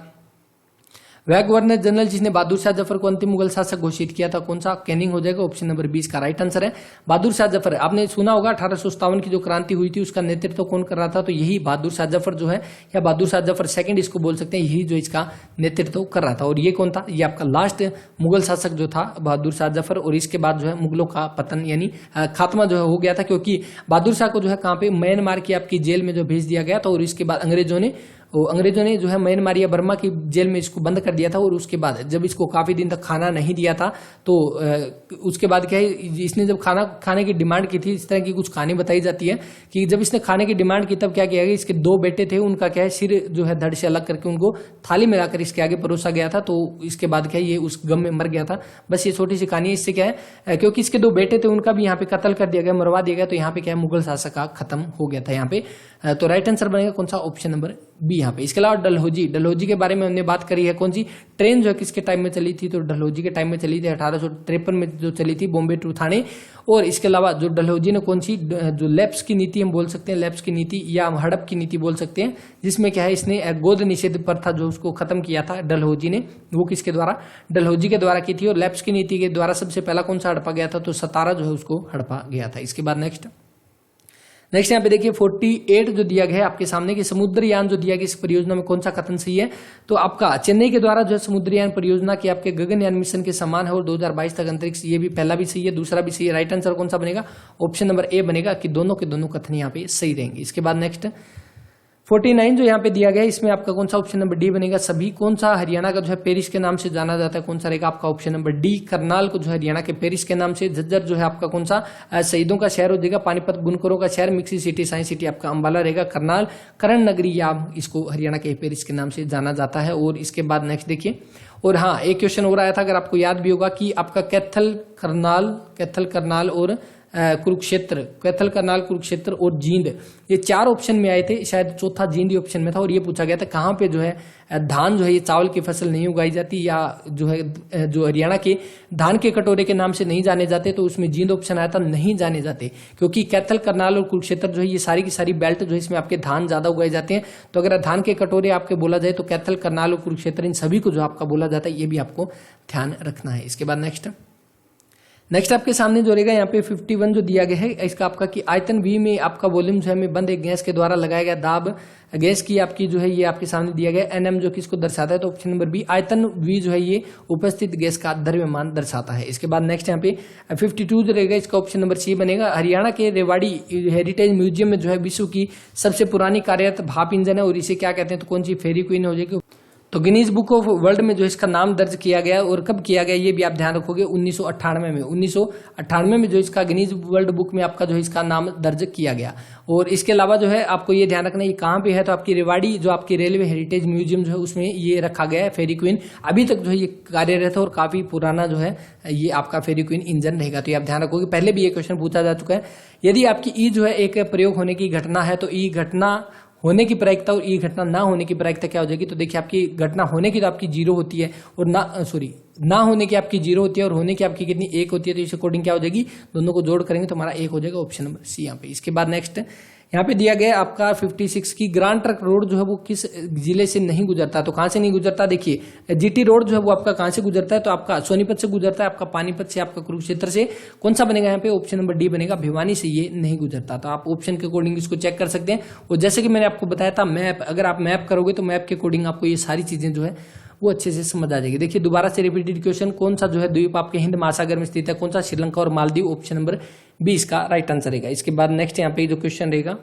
A: वह गवर्नर जनरल जिसने बहादुर शाह जफर को अंतिम मुगल शासक घोषित किया था, कौन सा? कैनिंग हो जाएगा, ऑप्शन नंबर 20 का राइट आंसर है। बहादुर शाह जफर, आपने सुना होगा 1857 की जो क्रांति हुई थी उसका नेतृत्व कौन कर रहा था? तो यही बहादुर शाह जफर जो है, या बहादुर शाह जफर सेकंड इसको बोल सकते हैं, यही जो इसका नेतृत्व कर रहा था। और ये कौन था? ये आपका लास्ट मुगल शासक जो था बहादुर शाह जफर। और इसके बाद जो है मुगलों का पतन यानी खात्मा जो है हो गया था, क्योंकि बहादुर शाह को जो है कहाँ पे, म्यांमार की आपकी जेल में जो भेज दिया गया था। और इसके बाद अंग्रेजों ने जो है म्यांमार या बर्मा की जेल में इसको बंद कर दिया था। और उसके बाद जब इसको काफी दिन तक खाना नहीं दिया था, तो उसके बाद क्या है, इसने जब खाने की डिमांड की थी, इस तरह की कुछ कहानी बताई जाती है कि जब इसने खाने की डिमांड की तब क्या किया गया, इसके 2 बेटे थे, उनका क्या है सिर जो है धड़ से अलग करके उनको थाली में लाकर इसके आगे परोसा गया था। तो इसके बाद क्या है ये उस गम में मर गया था। बस ये छोटी सी कहानी है। इससे क्या है, क्योंकि इसके 2 बेटे थे उनका भी यहाँ पे कत्ल कर दिया गया, मरवा दिया गया। तो यहाँ पे क्या है, मुगल शासक का खत्म हो गया था यहाँ पे। तो राइट आंसर बनेगा कौन सा? ऑप्शन नंबर बी यहाँ पे। इसके अलावा डलहौजी के बारे में हमने बात करी है। कौन सी ट्रेन जो है किसके टाइम में चली थी? तो डलहौजी के टाइम में चली थी, 1853 में जो चली थी, बॉम्बे टू थाने। और इसके अलावा जो डलहौजी ने कौन सी जो लैप्स की नीति हम बोल सकते हैं, लैप्स की नीति या हड़प की नीति बोल सकते हैं, जिसमें क्या है इसने गोद निषेध प्रथा जो उसको खत्म किया था डलहौजी ने, वो किसके द्वारा? डलहौजी के द्वारा की थी। और लैप्स की नीति के द्वारा सबसे पहला कौन सा हड़पा गया था? तो सतारा जो है उसको हड़पा गया था। इसके बाद नेक्स्ट यहाँ पे देखिए 48 जो दिया गया है आपके सामने कि समुद्रयान जो दिया गया इस परियोजना में कौन सा कथन सही है? तो आपका चेन्नई के द्वारा जो है समुद्रयान परियोजना की आपके गगनयान मिशन के समान है और 2022 तक अंतरिक्ष, ये भी पहला भी सही है, दूसरा भी सही है। राइट आंसर कौन सा बनेगा? ऑप्शन नंबर ए बनेगा कि दोनों के दोनों कथन यहाँ पे सही रहेंगे। इसके बाद नेक्स्ट 49 जो यहाँ पे दिया गया है, इसमें आपका कौन सा? ऑप्शन नंबर डी बनेगा सभी। कौन सा हरियाणा का जो है पेरिस के नाम से जाना जाता है, कौन सा रहेगा आपका? Option number D. करनाल को जो है हरियाणा के पेरिस के नाम से, झज्जर जो है आपका कौन सा? शहीदों का शहर हो जाएगा, पानीपत बुनकरों का शहर, मिक्सी सिटी साइंस सिटी आपका अंबाला रहेगा, करनाल करण नगरी या इसको हरियाणा के पेरिस के नाम से जाना जाता है। और इसके बाद नेक्स्ट देखिए, और हाँ एक क्वेश्चन हो रहा था, अगर आपको याद भी होगा कि आपका कैथल करनाल और कैथल करनाल कुरुक्षेत्र और जींद, ये 4 ऑप्शन में आए थे, शायद चौथा जींद ही ऑप्शन में था। और ये पूछा गया था कहाँ पे जो है धान जो है ये चावल की फसल नहीं उगाई जाती, या जो है जो हरियाणा के धान के कटोरे के नाम से नहीं जाने जाते, तो उसमें जींद ऑप्शन आया था, नहीं जाने जाते, क्योंकि कैथल करनाल और कुरुक्षेत्र जो है ये सारी की सारी बेल्ट जो है इसमें आपके धान ज्यादा उगाए जाते हैं। तो अगर धान के कटोरे आपके बोला जाए तो कैथल करनाल और कुरुक्षेत्र इन सभी को जो आपका बोला जाता है, ये भी आपको ध्यान रखना है। इसके बाद नेक्स्ट आपके सामने जो रहेगा यहाँ पे 51 जो दिया गया है, इसका आपका कि आयतन V में आपका वॉल्यूम जो है में बंद एक गैस के द्वारा लगाया गया दाब गैस की आपकी जो है ये आपके सामने दिया गया NM जो किसको दर्शाता है? तो ऑप्शन नंबर बी। आयतन V जो है ये उपस्थित गैस का द्रव्यमान दर्शाता है। इसके बाद नेक्स्ट यहाँ पे 52 जो रहेगा, इसका ऑप्शन नंबर सी बनेगा। हरियाणा के रेवाड़ी हेरिटेज म्यूजियम में जो है विश्व की सबसे पुरानी कार्यरत भाप इंजन है, और इसे क्या कहते हैं? तो कौन सी? फेरी क्वीन हो जाएगी। तो गिनीज बुक ऑफ वर्ल्ड में जो इसका नाम दर्ज किया गया, और कब किया गया ये भी आप ध्यान रखोगे, 1998 में। 1998 में जो इसका गिनीज वर्ल्ड बुक में आपका जो इसका नाम दर्ज किया गया। और इसके अलावा जो है आपको ये ध्यान रखना, ये कहाँ पे है? तो आपकी रेवाड़ी जो आपकी रेलवे हेरिटेज म्यूजियम जो है उसमें ये रखा गया है फेरी क्वीन। अभी तक जो है ये कार्यरत है और काफी पुराना जो है ये आपका फेरी क्वीन इंजन रहेगा। तो ये आप ध्यान रखोगे, पहले भी ये क्वेश्चन पूछा जा चुका है। यदि आपकी ई जो है एक प्रयोग होने की घटना है, तो ई घटना होने की प्रायिकता और ई घटना ना होने की प्रायिकता क्या हो जाएगी? तो देखिए आपकी घटना होने की तो आपकी 0 होती है, और ना होने की आपकी 0 होती है, और होने की आपकी कितनी? 1 होती है। तो इस अकॉर्डिंग क्या हो जाएगी? दोनों को जोड़ करेंगे तो हमारा 1 हो जाएगा, ऑप्शन नंबर सी यहाँ पे। इसके बाद नेक्स्ट यहाँ पे दिया गया आपका 56 की ग्रांड ट्रक रोड जो है वो किस जिले से नहीं गुजरता? तो कहां से नहीं गुजरता? देखिए जीटी रोड जो है वो आपका कहां से गुजरता है? तो आपका सोनीपत से गुजरता है, आपका पानीपत से, आपका कुरुक्षेत्र से। कौन सा बनेगा यहाँ पे? ऑप्शन नंबर डी बनेगा, भिवानी से ये नहीं गुजरता। तो आप ऑप्शन के अकॉर्डिंग इसको चेक कर सकते हैं। और जैसे कि मैंने आपको बताया था मैप, अगर आप मैप करोगे तो मैप के अकॉर्डिंग आपको ये सारी चीजें जो है वो अच्छे से समझ आ जाएगी। देखिए दोबारा से रिपीटेड क्वेश्चन, कौन सा जो है द्वीप आपके हिंद महासागर में स्थित है? कौन सा? श्रीलंका और मालदीव। ऑप्शन नंबर 20 का राइट आंसर रहेगा। इसके बाद नेक्स्ट यहाँ पे जो क्वेश्चन रहेगा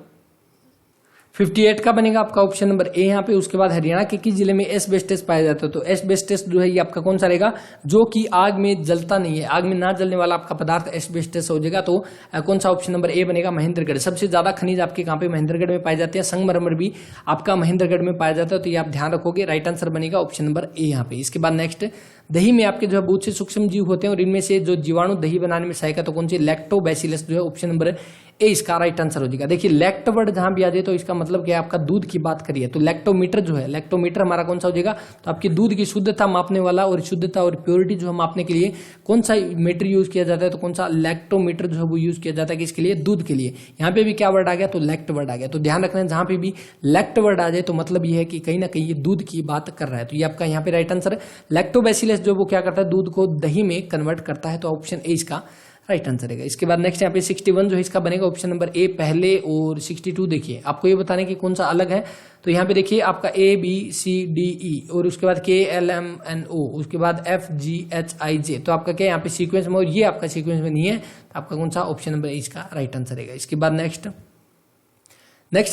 A: 58 का बनेगा आपका ऑप्शन नंबर ए यहाँ पे। उसके बाद हरियाणा के किस जिले में एस्बेस्टस पाया जाता है? तो एस्बेस्टस जो है ये आपका कौन सा रहेगा? जो कि आग में जलता नहीं है, आग में ना जलने वाला आपका पदार्थ एस्बेस्टस हो जाएगा। तो कौन सा? ऑप्शन नंबर ए बनेगा, महेंद्रगढ़। सबसे ज्यादा खनिज आपके कहाँ पे? महेंद्रगढ़ में पाए जाते हैं। संगमरमर भी आपका महेंद्रगढ़ में पाया जाता है। तो ये आप ध्यान रखोगे, राइट आंसर बनेगा ऑप्शन नंबर ए यहाँ पे। इसके बाद नेक्स्ट, दही में आपके जो है बहुत से सूक्ष्म जीव होते हैं और इनमें से जो जीवाणु दही बनाने में सहायक है, तो कौन सी? लैक्टोबैसिलस जो है ऑप्शन नंबर ए इसका राइट आंसर हो जाएगा। देखिए लैक्ट वर्ड जहां भी आ जाए तो इसका मतलब क्या है, आपका दूध की बात करिए तो लैक्टोमीटर जो है, लैक्टोमीटर हमारा कौन सा हो जाएगा, तो आपकी दूध की शुद्धता मापने वाला और शुद्धता और प्योरिटी जो है मापने के लिए कौन सा मीटर यूज किया जाता है, तो कौन सा लैक्टोमीटर जो है वो यूज किया जाता है किसके लिए, दूध के लिए। यहाँ पे भी क्या वर्ड आ गया, तो लैक्ट वर्ड आ गया। तो ध्यान रखना जहां पे भी लैक्ट वर्ड आ जाए तो मतलब ये है कि कहीं ना कहीं ये दूध की बात कर रहा है। तो ये आपका यहाँ पे राइट आंसर है। लैक्टोबैसिलस जो वो क्या करता है, दूध को दही में कन्वर्ट करता है, तो ऑप्शन ए इसका राइट आंसर है। इसके बाद नेक्स्ट यहाँ पे 61 जो है इसका बनेगा ऑप्शन नंबर ए पहले, और 62 देखिए आपको ये बताने की कौन सा अलग है। तो यहाँ पे देखिए आपका A B C D E और उसके बाद के एल एम एन ओ, उसके बाद एफ जी एच आई जे, तो आपका क्या यहाँ पे सीक्वेंस में, और ये आपका सीक्वेंस में नहीं है, तो आपका कौन सा ऑप्शन नंबर ए इसका राइट आंसर रहेगा। इसके बाद नेक्स्ट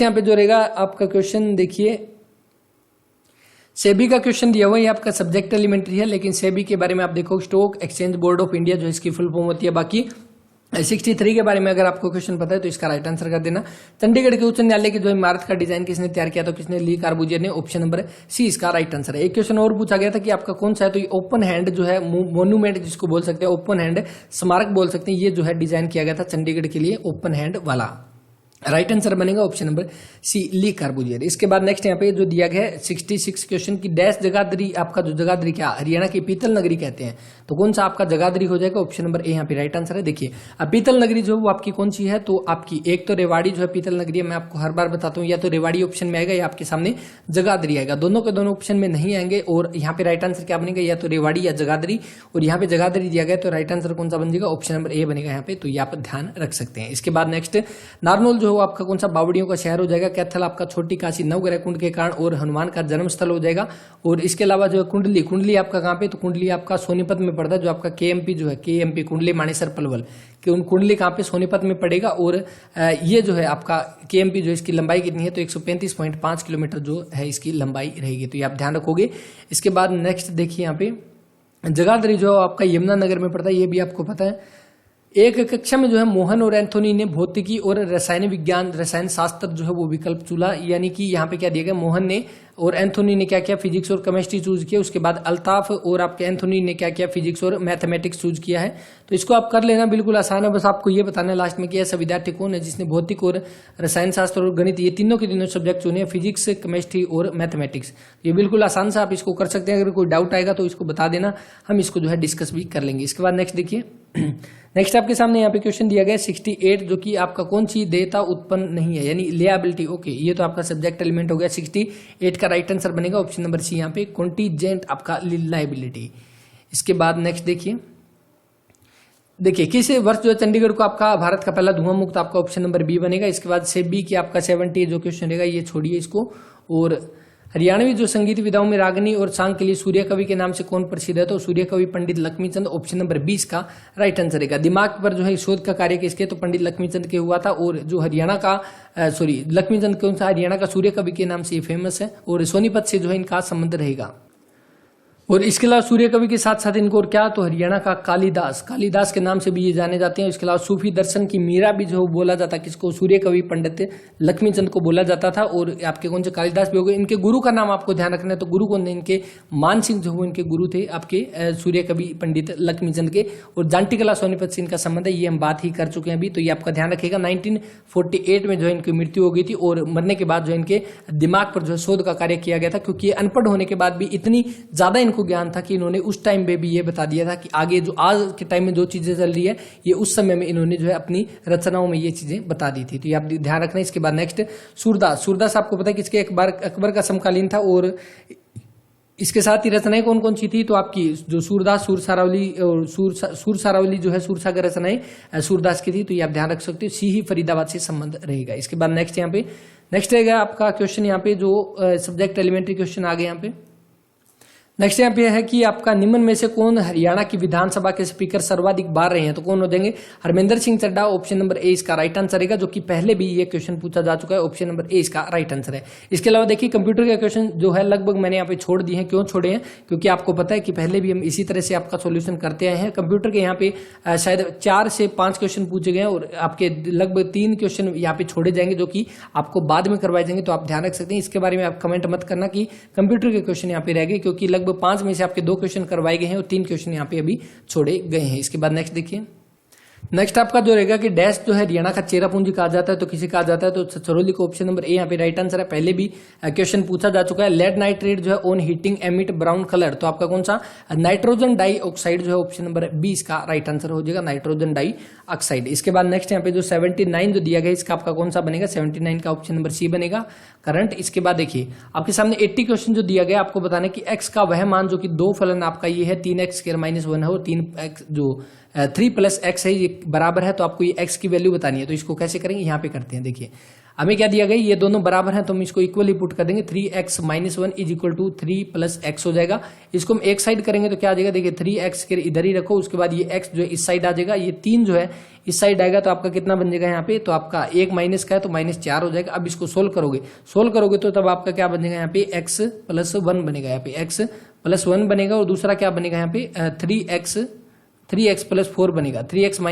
A: यहाँ पे जो रहेगा आपका क्वेश्चन देखिए, सेबी का क्वेश्चन दिया हुआ है, आपका सब्जेक्ट एलिमेंट्री है, लेकिन सेबी के बारे में आप देखो stock exchange board of India जो इसकी फुल फॉर्म होती है। बाकी 63 के बारे में अगर आपको क्वेश्चन पता है तो इसका राइट आंसर कर देना। चंडीगढ़ के उच्च न्यायालय की जो इमारत का डिजाइन किसने तैयार किया, तो किसने, ली कार्बूजियर ने, ऑप्शन नंबर सी इसका राइट आंसर है। एक क्वेश्चन और पूछा गया था कि आपका कौन सा है, तो ये ओपन हैंड जो है मोन्यूमेंट जिसको बोल सकते हैं, ओपन हैंड स्मारक बोल सकते हैं, ये जो है डिजाइन किया गया था चंडीगढ़ के लिए ओपन हैंड वाला। राइट आंसर बनेगा ऑप्शन नंबर सी ली कार्बूजियर। इसके बाद नेक्स्ट यहाँ पे जो दिया गया है 66 क्वेश्चन की डैश जगाधरी, आपका जो जगाधरी क्या हरियाणा की पीतल नगरी कहते हैं, तो कौन सा आपका जगाधरी हो जाएगा, ऑप्शन नंबर ए यहाँ पे राइट आंसर है। देखिए अब पीतल नगरी जो वो आपकी कौन सी है, तो आपकी एक तो रेवाड़ी जो है पीतल नगरी है, मैं आपको हर बार बताता हूँ, या तो रेवाड़ी ऑप्शन में आएगा या आपके सामने जगाधरी आएगा, दोनों के दोनों ऑप्शन में नहीं आएंगे। और यहाँ पे राइट आंसर क्या बनेगा, या तो रेवाड़ी या जगाधरी, और यहाँ पे जगाधरी दिया गया तो राइट आंसर कौन सा बन जाएगा, ऑप्शन नंबर ए बनेगा यहाँ पे, तो ये आप ध्यान रख सकते हैं। इसके बाद नेक्स्ट नारनौल जो आपका कौन सा बावड़ियों का शहर हो जाएगा, कैथल आपका छोटी काशी नवग्रह कुंड के कारण और हनुमान का जन्म स्थल हो जाएगा। और इसके अलावा जो कुंडली आपका कहाँ पे, तो कुंडली आपका सोनीपत में पड़ता है, जो आपका केएमपी जो है, केएमपी कुंडली मानेसर पलवल कि उन कुंडली कहाँ पे, सोनीपत में पड़ेगा। और ये जो है आपका केएमपी जो इसकी लंबाई कितनी है, तो 135.5 किलोमीटर जो है इसकी लंबाई रहेगी, तो ये आप ध्यान रखोगे। इसके बाद नेक्स्ट देखिए यहाँ पे जगाधरी जो आपका यमुनानगर में पड़ता है, ये भी आपको पता है। एक कक्षा में जो है मोहन और एंथोनी ने भौतिकी और रसायन विज्ञान रसायन शास्त्र जो है वो विकल्प चुना, यानी कि यहाँ पे क्या दिया गया, मोहन ने और एंथोनी ने क्या किया, फिजिक्स और केमिस्ट्री चूज किया। उसके बाद अल्ताफ और आपके एंथोनी ने क्या किया, फिजिक्स और मैथमेटिक्स चूज किया है। तो इसको आप कर लेना, बिल्कुल आसान है। बस आपको ये बताना है लास्ट में कि ऐसा विद्यार्थी कौन है जिसने भौतिक और रसायन शास्त्र और गणित ये तीनों के तीनों सब्जेक्ट चुने, फिजिक्स केमिस्ट्री और मैथमेटिक्स। ये बिल्कुल आसान से आप इसको कर सकते हैं। अगर कोई डाउट आएगा तो इसको बता देना, हम इसको जो है डिस्कस भी कर लेंगे। इसके बाद नेक्स्ट देखिए नेक्स्ट आपके सामने यहाँ पे क्वेश्चन दिया गया 68 जो कि आपका कौन सी देयता उत्पन्न नहीं है, यानी लियाबिलिटी। ओके, ये तो आपका सब्जेक्ट एलिमेंट हो गया। 68 का राइट आंसर बनेगा ऑप्शन नंबर सी यहाँ पे कॉन्टीजेंट आपका लायबिलिटी। इसके बाद नेक्स्ट देखिए किस वर्ष जो है चंडीगढ़ को आपका भारत का पहला धुआं मुक्त, आपका ऑप्शन नंबर बी बनेगा। इसके बाद से बी की आपका 70 जो क्वेश्चन रहेगा ये छोड़िए इसको। और हरियाणवी जो संगीत विधाओं में रागनी और सांग के लिए सूर्य कवि के नाम से कौन प्रसिद्ध है, तो सूर्य कवि पंडित लक्ष्मीचंद, ऑप्शन नंबर 20 का राइट आंसर रहेगा। दिमाग पर जो है शोध का कार्य किसके, तो पंडित लक्ष्मीचंद के हुआ था। और जो हरियाणा का लक्ष्मीचंद कौन सा, हरियाणा का सूर्य कवि के नाम से फेमस है। और सोनीपत से जो है इनका संबंध रहेगा। और इसके अलावा सूर्य कवि के साथ साथ इनको और क्या, तो हरियाणा का कालिदास के नाम से भी ये जाने जाते हैं। इसके अलावा सूफी दर्शन की मीरा भी जो बोला जाता है किसको, सूर्य कवि पंडित लक्ष्मीचंद को बोला जाता था। और आपके कौन से कालिदास भी हो गए। इनके गुरु का नाम आपको ध्यान रखना है, तो गुरु कौन थे इनके, मान सिंह जो इनके गुरु थे आपके सूर्य कवि पंडित लक्ष्मीचंद के। और जांटी कला सोनीपत से इनका संबंध है, ये हम बात ही कर चुके हैं अभी, तो ये आपका ध्यान रखिएगा। 1948 में जो है इनकी मृत्यु हो गई थी। और मरने के बाद जो इनके दिमाग पर जो शोध का कार्य किया गया था, क्योंकि अनपढ़ होने के बाद भी इतनी ज्यादा इनको ज्ञान था कि इन्होंने उस टाइम पे भी ये बता दिया था कि आगे जो आज के टाइम में जो चीजें चल रही है ये उस समय में इन्होंने जो है अपनी रचनाओं में ये चीजें बता दी थी। तो ये आप ध्यान रखना। इसके बाद नेक्स्ट सूरदास आपको पता है किसके, अकबर का समकालीन था। और इसके साथ ही रचनाएं कौन कौन सी थी, तो आपकी जो सूरदास सूर सारावली जो है सूरसागर रचनाएं सूरदास की थी। तो ये आप ध्यान रख सकते हो, सी ही फरीदाबाद से संबंध रहेगा। इसके बाद नेक्स्ट रहेगा आपका क्वेश्चन, यहाँ पे जो सब्जेक्ट एलिमेंट्री क्वेश्चन आ गए यहाँ पे। नेक्स्ट यहाँ पे है कि आपका निम्न में से कौन हरियाणा की विधानसभा के स्पीकर सर्वाधिक बार रहे हैं, तो कौन हो जाएंगे, हरमिंदर सिंह चड्डा, ऑप्शन नंबर ए इसका राइट आंसर रहेगा। जो कि पहले भी ये क्वेश्चन पूछा जा चुका है, ऑप्शन नंबर ए इसका राइट आंसर है। इसके अलावा देखिए कंप्यूटर के क्वेश्चन जो है लगभग मैंने यहाँ पे छोड़ दिए हैं। क्यों छोड़े हैं, क्योंकि आपको पता है कि पहले भी हम इसी तरह से आपका सोल्यूशन करते आए हैं। कंप्यूटर के यहाँ पे शायद 4 से 5 क्वेश्चन पूछे गए और आपके लगभग 3 क्वेश्चन यहाँ पे छोड़े जाएंगे जो कि आपको बाद में करवाए जाएंगे। तो आप ध्यान रख सकते हैं, इसके बारे में आप कमेंट मत करना कि कंप्यूटर के क्वेश्चन यहाँ पे रह गए, क्योंकि लगभग 5 में से आपके 2 क्वेश्चन करवाए गए हैं और 3 क्वेश्चन यहाँ पे अभी छोड़े गए हैं। इसके बाद नेक्स्ट देखिए नेक्स्ट आपका जो रहेगा कि डैश जो है हरियाणा का चेरा पूंजी कहा जाता है, तो किसे कहा जाता है, तो छछरौली को ऑप्शन नंबर ए यहाँ पे राइट आंसर है। पहले भी क्वेश्चन पूछा जा चुका है। लेड नाइट्रेट जो है on heating emit brown colour, तो आपका कौन सा, नाइट्रोजन डाई ऑक्साइड जो है ऑप्शन नंबर 20 का राइट आंसर हो जाएगा, नाइट्रोजन डाई ऑक्साइड। इसके बाद नेक्स्ट यहाँ पे जो 79 जो दिया गया इसका आपका कौन सा बनेगा, 79 का ऑप्शन नंबर सी बनेगा, करंट। इसके बाद देखिए आपके सामने 80 क्वेश्चन जो दिया गया, आपको बताना कि एक्स का वह मान जो कि दो फलन आपका ये है 3x² - 1 है और 3x जो 3 + x है ये बराबर है, तो आपको ये x की वैल्यू बतानी है। तो इसको कैसे करेंगे, यहाँ पे करते हैं। देखिए हमें क्या दिया गया, ये दोनों बराबर हैं तो हम इसको इक्वली पुट कर देंगे। 3x - 1 = 3 + x हो जाएगा। इसको हम एक साइड करेंगे तो क्या आ जाएगा, देखिए 3x के इधर ही रखो, उसके बाद ये x जो है इस साइड आ जाएगा, ये 3 जो है इस साइड आएगा, तो आपका कितना बन जाएगा यहाँ पे, तो आपका 1 माइनस का है तो -4 हो जाएगा। अब इसको सोल्व करोगे तो तब आपका क्या बनेगा, यहाँ पे x + 1 बनेगा, यहाँ पे x + 1 बनेगा और दूसरा क्या बनेगा यहाँ पे 3x + 4 बनेगा, 3x -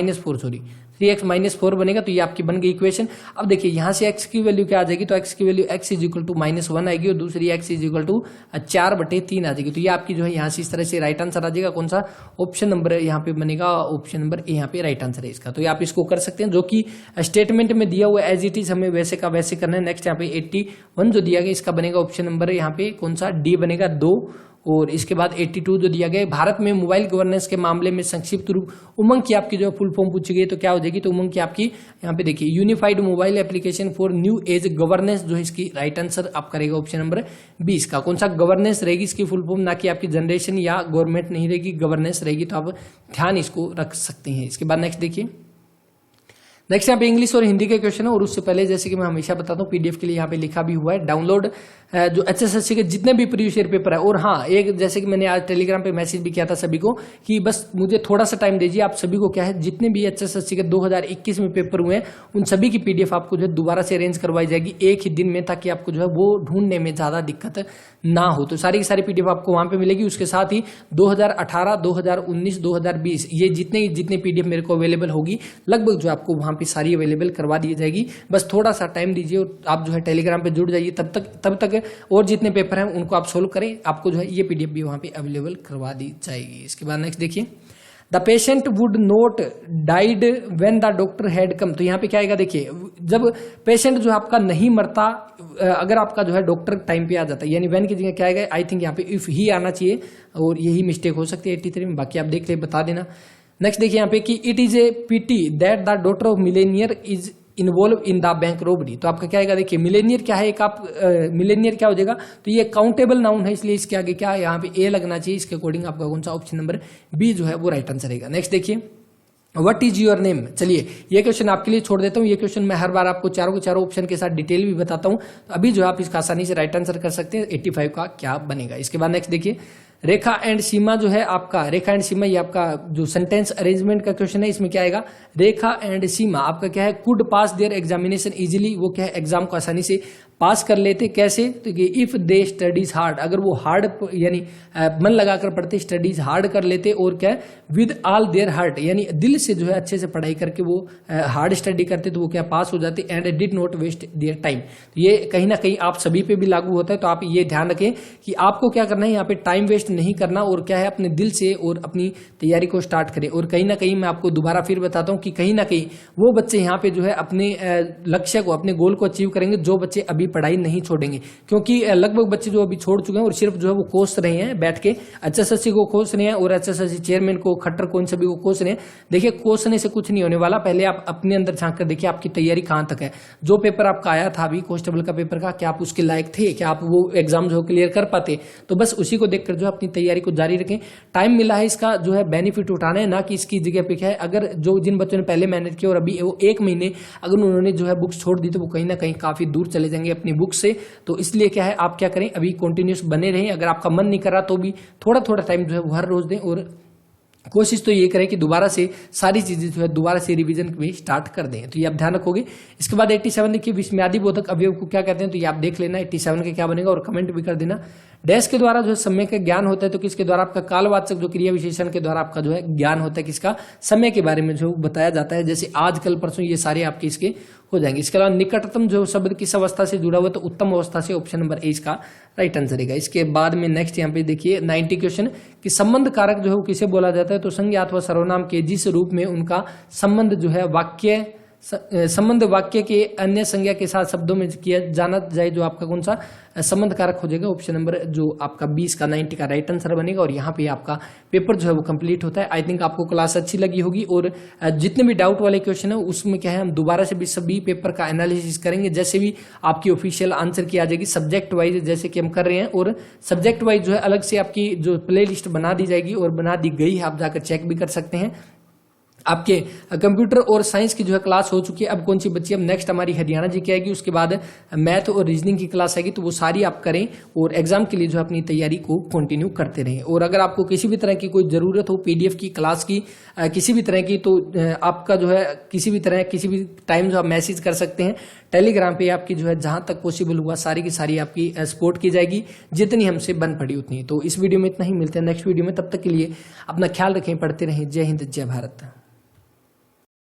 A: 4 बनेगा। तो ये आपकी बन गई इक्वेशन। अब देखिए यहाँ से x की वैल्यू क्या आ जाएगी, तो x की वैल्यू x = -1 आएगी और दूसरी x = 4/3 आ जाएगी। तो ये आपकी जो है यहाँ से इस तरह से राइट आंसर आ जाएगा। कौन सा ऑप्शन नंबर यहाँ पे बनेगा, ऑप्शन नंबर ए यहाँ पे राइट आंसर है इसका। तो ये आप इसको कर सकते हैं, जो कि स्टेटमेंट में दिया हुआ एज इट इज हमें वैसे का वैसे करना है। नेक्स्ट यहाँ पे 81 जो दिया गया इसका बनेगा ऑप्शन नंबर यहाँ पे कौन सा, डी बनेगा 2। और इसके बाद 82 जो दिया गया, भारत में मोबाइल गवर्नेंस के मामले में संक्षिप्त रूप उमंग की आपकी जो फुल फॉर्म पूछी गई तो क्या हो जाएगी, तो उमंग की आपकी यहाँ पे देखिए unified mobile application for new age governance जो है इसकी राइट आंसर आप करेगा ऑप्शन नंबर 20 का। कौन सा गवर्नेंस रहेगी इसकी फुल फॉर्म, ना कि आपकी जनरेशन या गवर्नमेंट नहीं रहेगी, गवर्नेंस रहेगी। तो आप ध्यान इसको रख सकते हैं। इसके बाद नेक्स्ट देखिए, नेक्स्ट यहाँ पे इंग्लिश और हिंदी के क्वेश्चन है। और उससे पहले जैसे कि मैं हमेशा बताता हूँ पीडीएफ के लिए यहाँ पे लिखा भी हुआ है डाउनलोड जो एचएसएससी के जितने भी प्रीवियस ईयर पेपर है। और हाँ, एक जैसे कि मैंने आज टेलीग्राम पे मैसेज भी किया था सभी को कि बस मुझे थोड़ा सा टाइम दीजिए। आप सभी को क्या है, जितने भी एचएसएससी के 2021 में पेपर हुए हैं उन सभी की पीडीएफ आपको जो है दोबारा से अरेंज करवाई जाएगी एक ही दिन में, ताकि आपको जो है वो ढूंढने में ज्यादा दिक्कत ना हो। तो सारी की सारी पीडीएफ आपको वहां पे मिलेगी। उसके साथ ही 2018, 2019, 2020 ये जितने पीडीएफ मेरे को अवेलेबल होगी लगभग जो आपको वहां पे सारी अवेलेबल करवा दी जाएगी। बस थोड़ा सा टाइम दीजिए और आप जो है टेलीग्राम पे जुड़ जाइए। तब तक और जितने पेपर हैं उनको आप सोल्व करें, आपको जो है ये पीडीएफ भी वहां पे अवेलेबल करवा दी जाएगी। इसके बाद नेक्स्ट देखिए, the patient would not died when the doctor had come. तो यहाँ पे क्या आएगा, देखिए जब पेशेंट जो आपका नहीं मरता अगर आपका जो है डॉक्टर टाइम पे आ जाता है, यानी व्हेन की जगह क्या आएगा, आई थिंक यहाँ पे इफ ही आना चाहिए और यही मिस्टेक हो सकती है 83 में। बाकी आप देख ले बता देना। नेक्स्ट देखिए यहाँ पे कि it is a pity that the daughter of millionaire is involve in the bank robbery. तो आपका क्या आएगा, देखिए मिलेनियर क्या है, एक आप मिलेनियर क्या हो जाएगा, तो ये काउंटेबल नाउन है, इसलिए इसके आगे क्या यहाँ पे ए लगना चाहिए। इसके अकॉर्डिंग आपका कौन सा ऑप्शन नंबर बी जो है वो राइट आंसर रहेगा। नेक्स्ट देखिए, व्हाट इज योर नेम। चलिए ये क्वेश्चन आपके लिए छोड़ देता हूँ। ये क्वेश्चन मैं हर बार आपको चारों के चारों ऑप्शन के साथ डिटेल भी बताता हूँ, तो अभी जो आप इसका आसानी से राइट आंसर कर सकते हैं। 85 का क्या बनेगा। इसके बाद नेक्स्ट देखिए, रेखा एंड सीमा जो है आपका, रेखा एंड सीमा ये आपका जो सेंटेंस अरेंजमेंट का क्वेश्चन है, इसमें क्या आएगा, रेखा एंड सीमा आपका क्या है, could pass their examination easily. वो क्या है, एग्जाम को आसानी से पास कर लेते। कैसे, तो इफ दे स्टडीज हार्ड, अगर वो हार्ड यानी मन लगाकर पढ़ते, स्टडीज हार्ड कर लेते, और क्या है विद ऑल देयर हार्ट, यानी दिल से जो है अच्छे से पढ़ाई करके वो हार्ड स्टडी करते, तो वो क्या पास हो जाते। And did not waste their time, ये कहीं ना कहीं आप सभी पे भी लागू होता है। तो आप ये ध्यान रखें कि आपको क्या करना है, यहाँ पे टाइम वेस्ट नहीं करना, और क्या है अपने दिल से और अपनी तैयारी को स्टार्ट करें। और कहीं ना कहीं मैं आपको दोबारा फिर बताता हूँ कि कहीं ना कहीं वो बच्चे यहाँ पे जो है अपने लक्ष्य को, अपने गोल को अचीव करेंगे जो बच्चे अभी पढ़ाई नहीं छोड़ेंगे। क्योंकि लगभग बच्चे जो अभी छोड़ चुके हैं और सिर्फ जो है वो कोस रहे हैं बैठ के, एचएसएससी को कोस रहे हैं और एचएसएससी चेयरमैन को, खट्टर को, इन सभी को कोस रहे हैं। देखिए कोसने से कुछ नहीं होने वाला, पहले आप अपने अंदर झांक कर देखिए आपकी तैयारी कहां तक है। जो पेपर आपका आया था अभी कांस्टेबल का पेपर का, क्या आप उसके लायक थे, क्या आप वो एग्जाम जो क्लियर कर पाते, तो बस उसी को देखकर जो अपनी तैयारी को जारी रखें। टाइम मिला है, इसका जो है बेनिफिट उठाना है, ना कि इसकी जगह पे क्या है, अगर जो जिन बच्चों ने पहले मेहनत की और अभी वो 1 महीने अगर उन्होंने जो है बुक्स छोड़ दी, तो वो कहीं ना कहीं काफी दूर चले जाएंगे अपनी बुक से। तो इसलिए क्या है, आप क्या करें, अभी कंटिन्यूस बने रहें। अगर आपका मन नहीं कर रहा तो भी थोड़ा थोड़ा टाइम जो है वो हर रोज दें, और कोशिश तो ये करें कि दोबारा से सारी चीजें जो है दोबारा से रिवीजन में स्टार्ट कर दें। तो ये आप ध्यान रखोगे। इसके बाद 87 देखिए, विस्मयादि बोधक अवयव को क्या कहते हैं, तो ये आप देख लेना 87 के क्या बनेगा और कमेंट भी कर देना। डैश के द्वारा जो है समय का ज्ञान होता है, तो किसके द्वारा, आपका कालवाचक जो क्रिया विशेषण के द्वारा आपका जो है ज्ञान होता है, किसका, समय के बारे में जो बताया जाता है। जैसे आज कल परसों ये सारे आपके इसके हो जाएंगे। इसके अलावा निकटतम जो शब्द किस अवस्था से जुड़ा हुआ तो उत्तम अवस्था से, ऑप्शन नंबर ए इसका राइट आंसर रहेगा। इसके बाद में नेक्स्ट यहाँ पे देखिए 90 क्वेश्चन कि संबंध कारक जो है वो किसे बोला जाता है तो संज्ञा अथवा सर्वनाम के जिस रूप में उनका संबंध जो है संबंध वाक्य के अन्य संज्ञा के साथ शब्दों में किया जाना जाए, जो आपका कौन सा संबंध कारक हो जाएगा, ऑप्शन नंबर जो आपका 20 का 90 का राइट आंसर बनेगा। और यहाँ पे आपका पेपर जो है वो कंप्लीट होता है। आई थिंक आपको क्लास अच्छी लगी होगी और जितने भी डाउट वाले क्वेश्चन है उसमें क्या है हम दोबारा से भी सभी पेपर का एनालिसिस करेंगे, जैसे भी आपकी ऑफिशियल आंसर की आ जाएगी सब्जेक्ट वाइज जैसे कि हम कर रहे हैं। और सब्जेक्ट वाइज जो है अलग से आपकी जो प्ले लिस्ट बना दी जाएगी और बना दी गई है, आप जाकर चेक भी कर सकते हैं। आपके कंप्यूटर और साइंस की जो है क्लास हो चुकी है। अब कौन सी बच्ची, अब नेक्स्ट हमारी हरियाणा जी की आएगी, उसके बाद मैथ और रीजनिंग की क्लास आएगी, तो वो सारी आप करें और एग्जाम के लिए जो अपनी तैयारी को कंटिन्यू करते रहें। और अगर आपको किसी भी तरह की कोई जरूरत हो पीडीएफ की क्लास की किसी भी तरह की, तो आपका जो है किसी भी तरह किसी भी टाइम जो आप मैसेज कर सकते हैं। टेलीग्राम पे आपकी जो है जहां तक पॉसिबल हुआ सारी की सारी आपकी सपोर्ट की जाएगी, जितनी हमसे बन पड़ी उतनी। तो इस वीडियो में इतना ही, मिलते हैं नेक्स्ट वीडियो में, तब तक के लिए अपना ख्याल रखें, पढ़ते रहें। जय हिंद, जय भारत।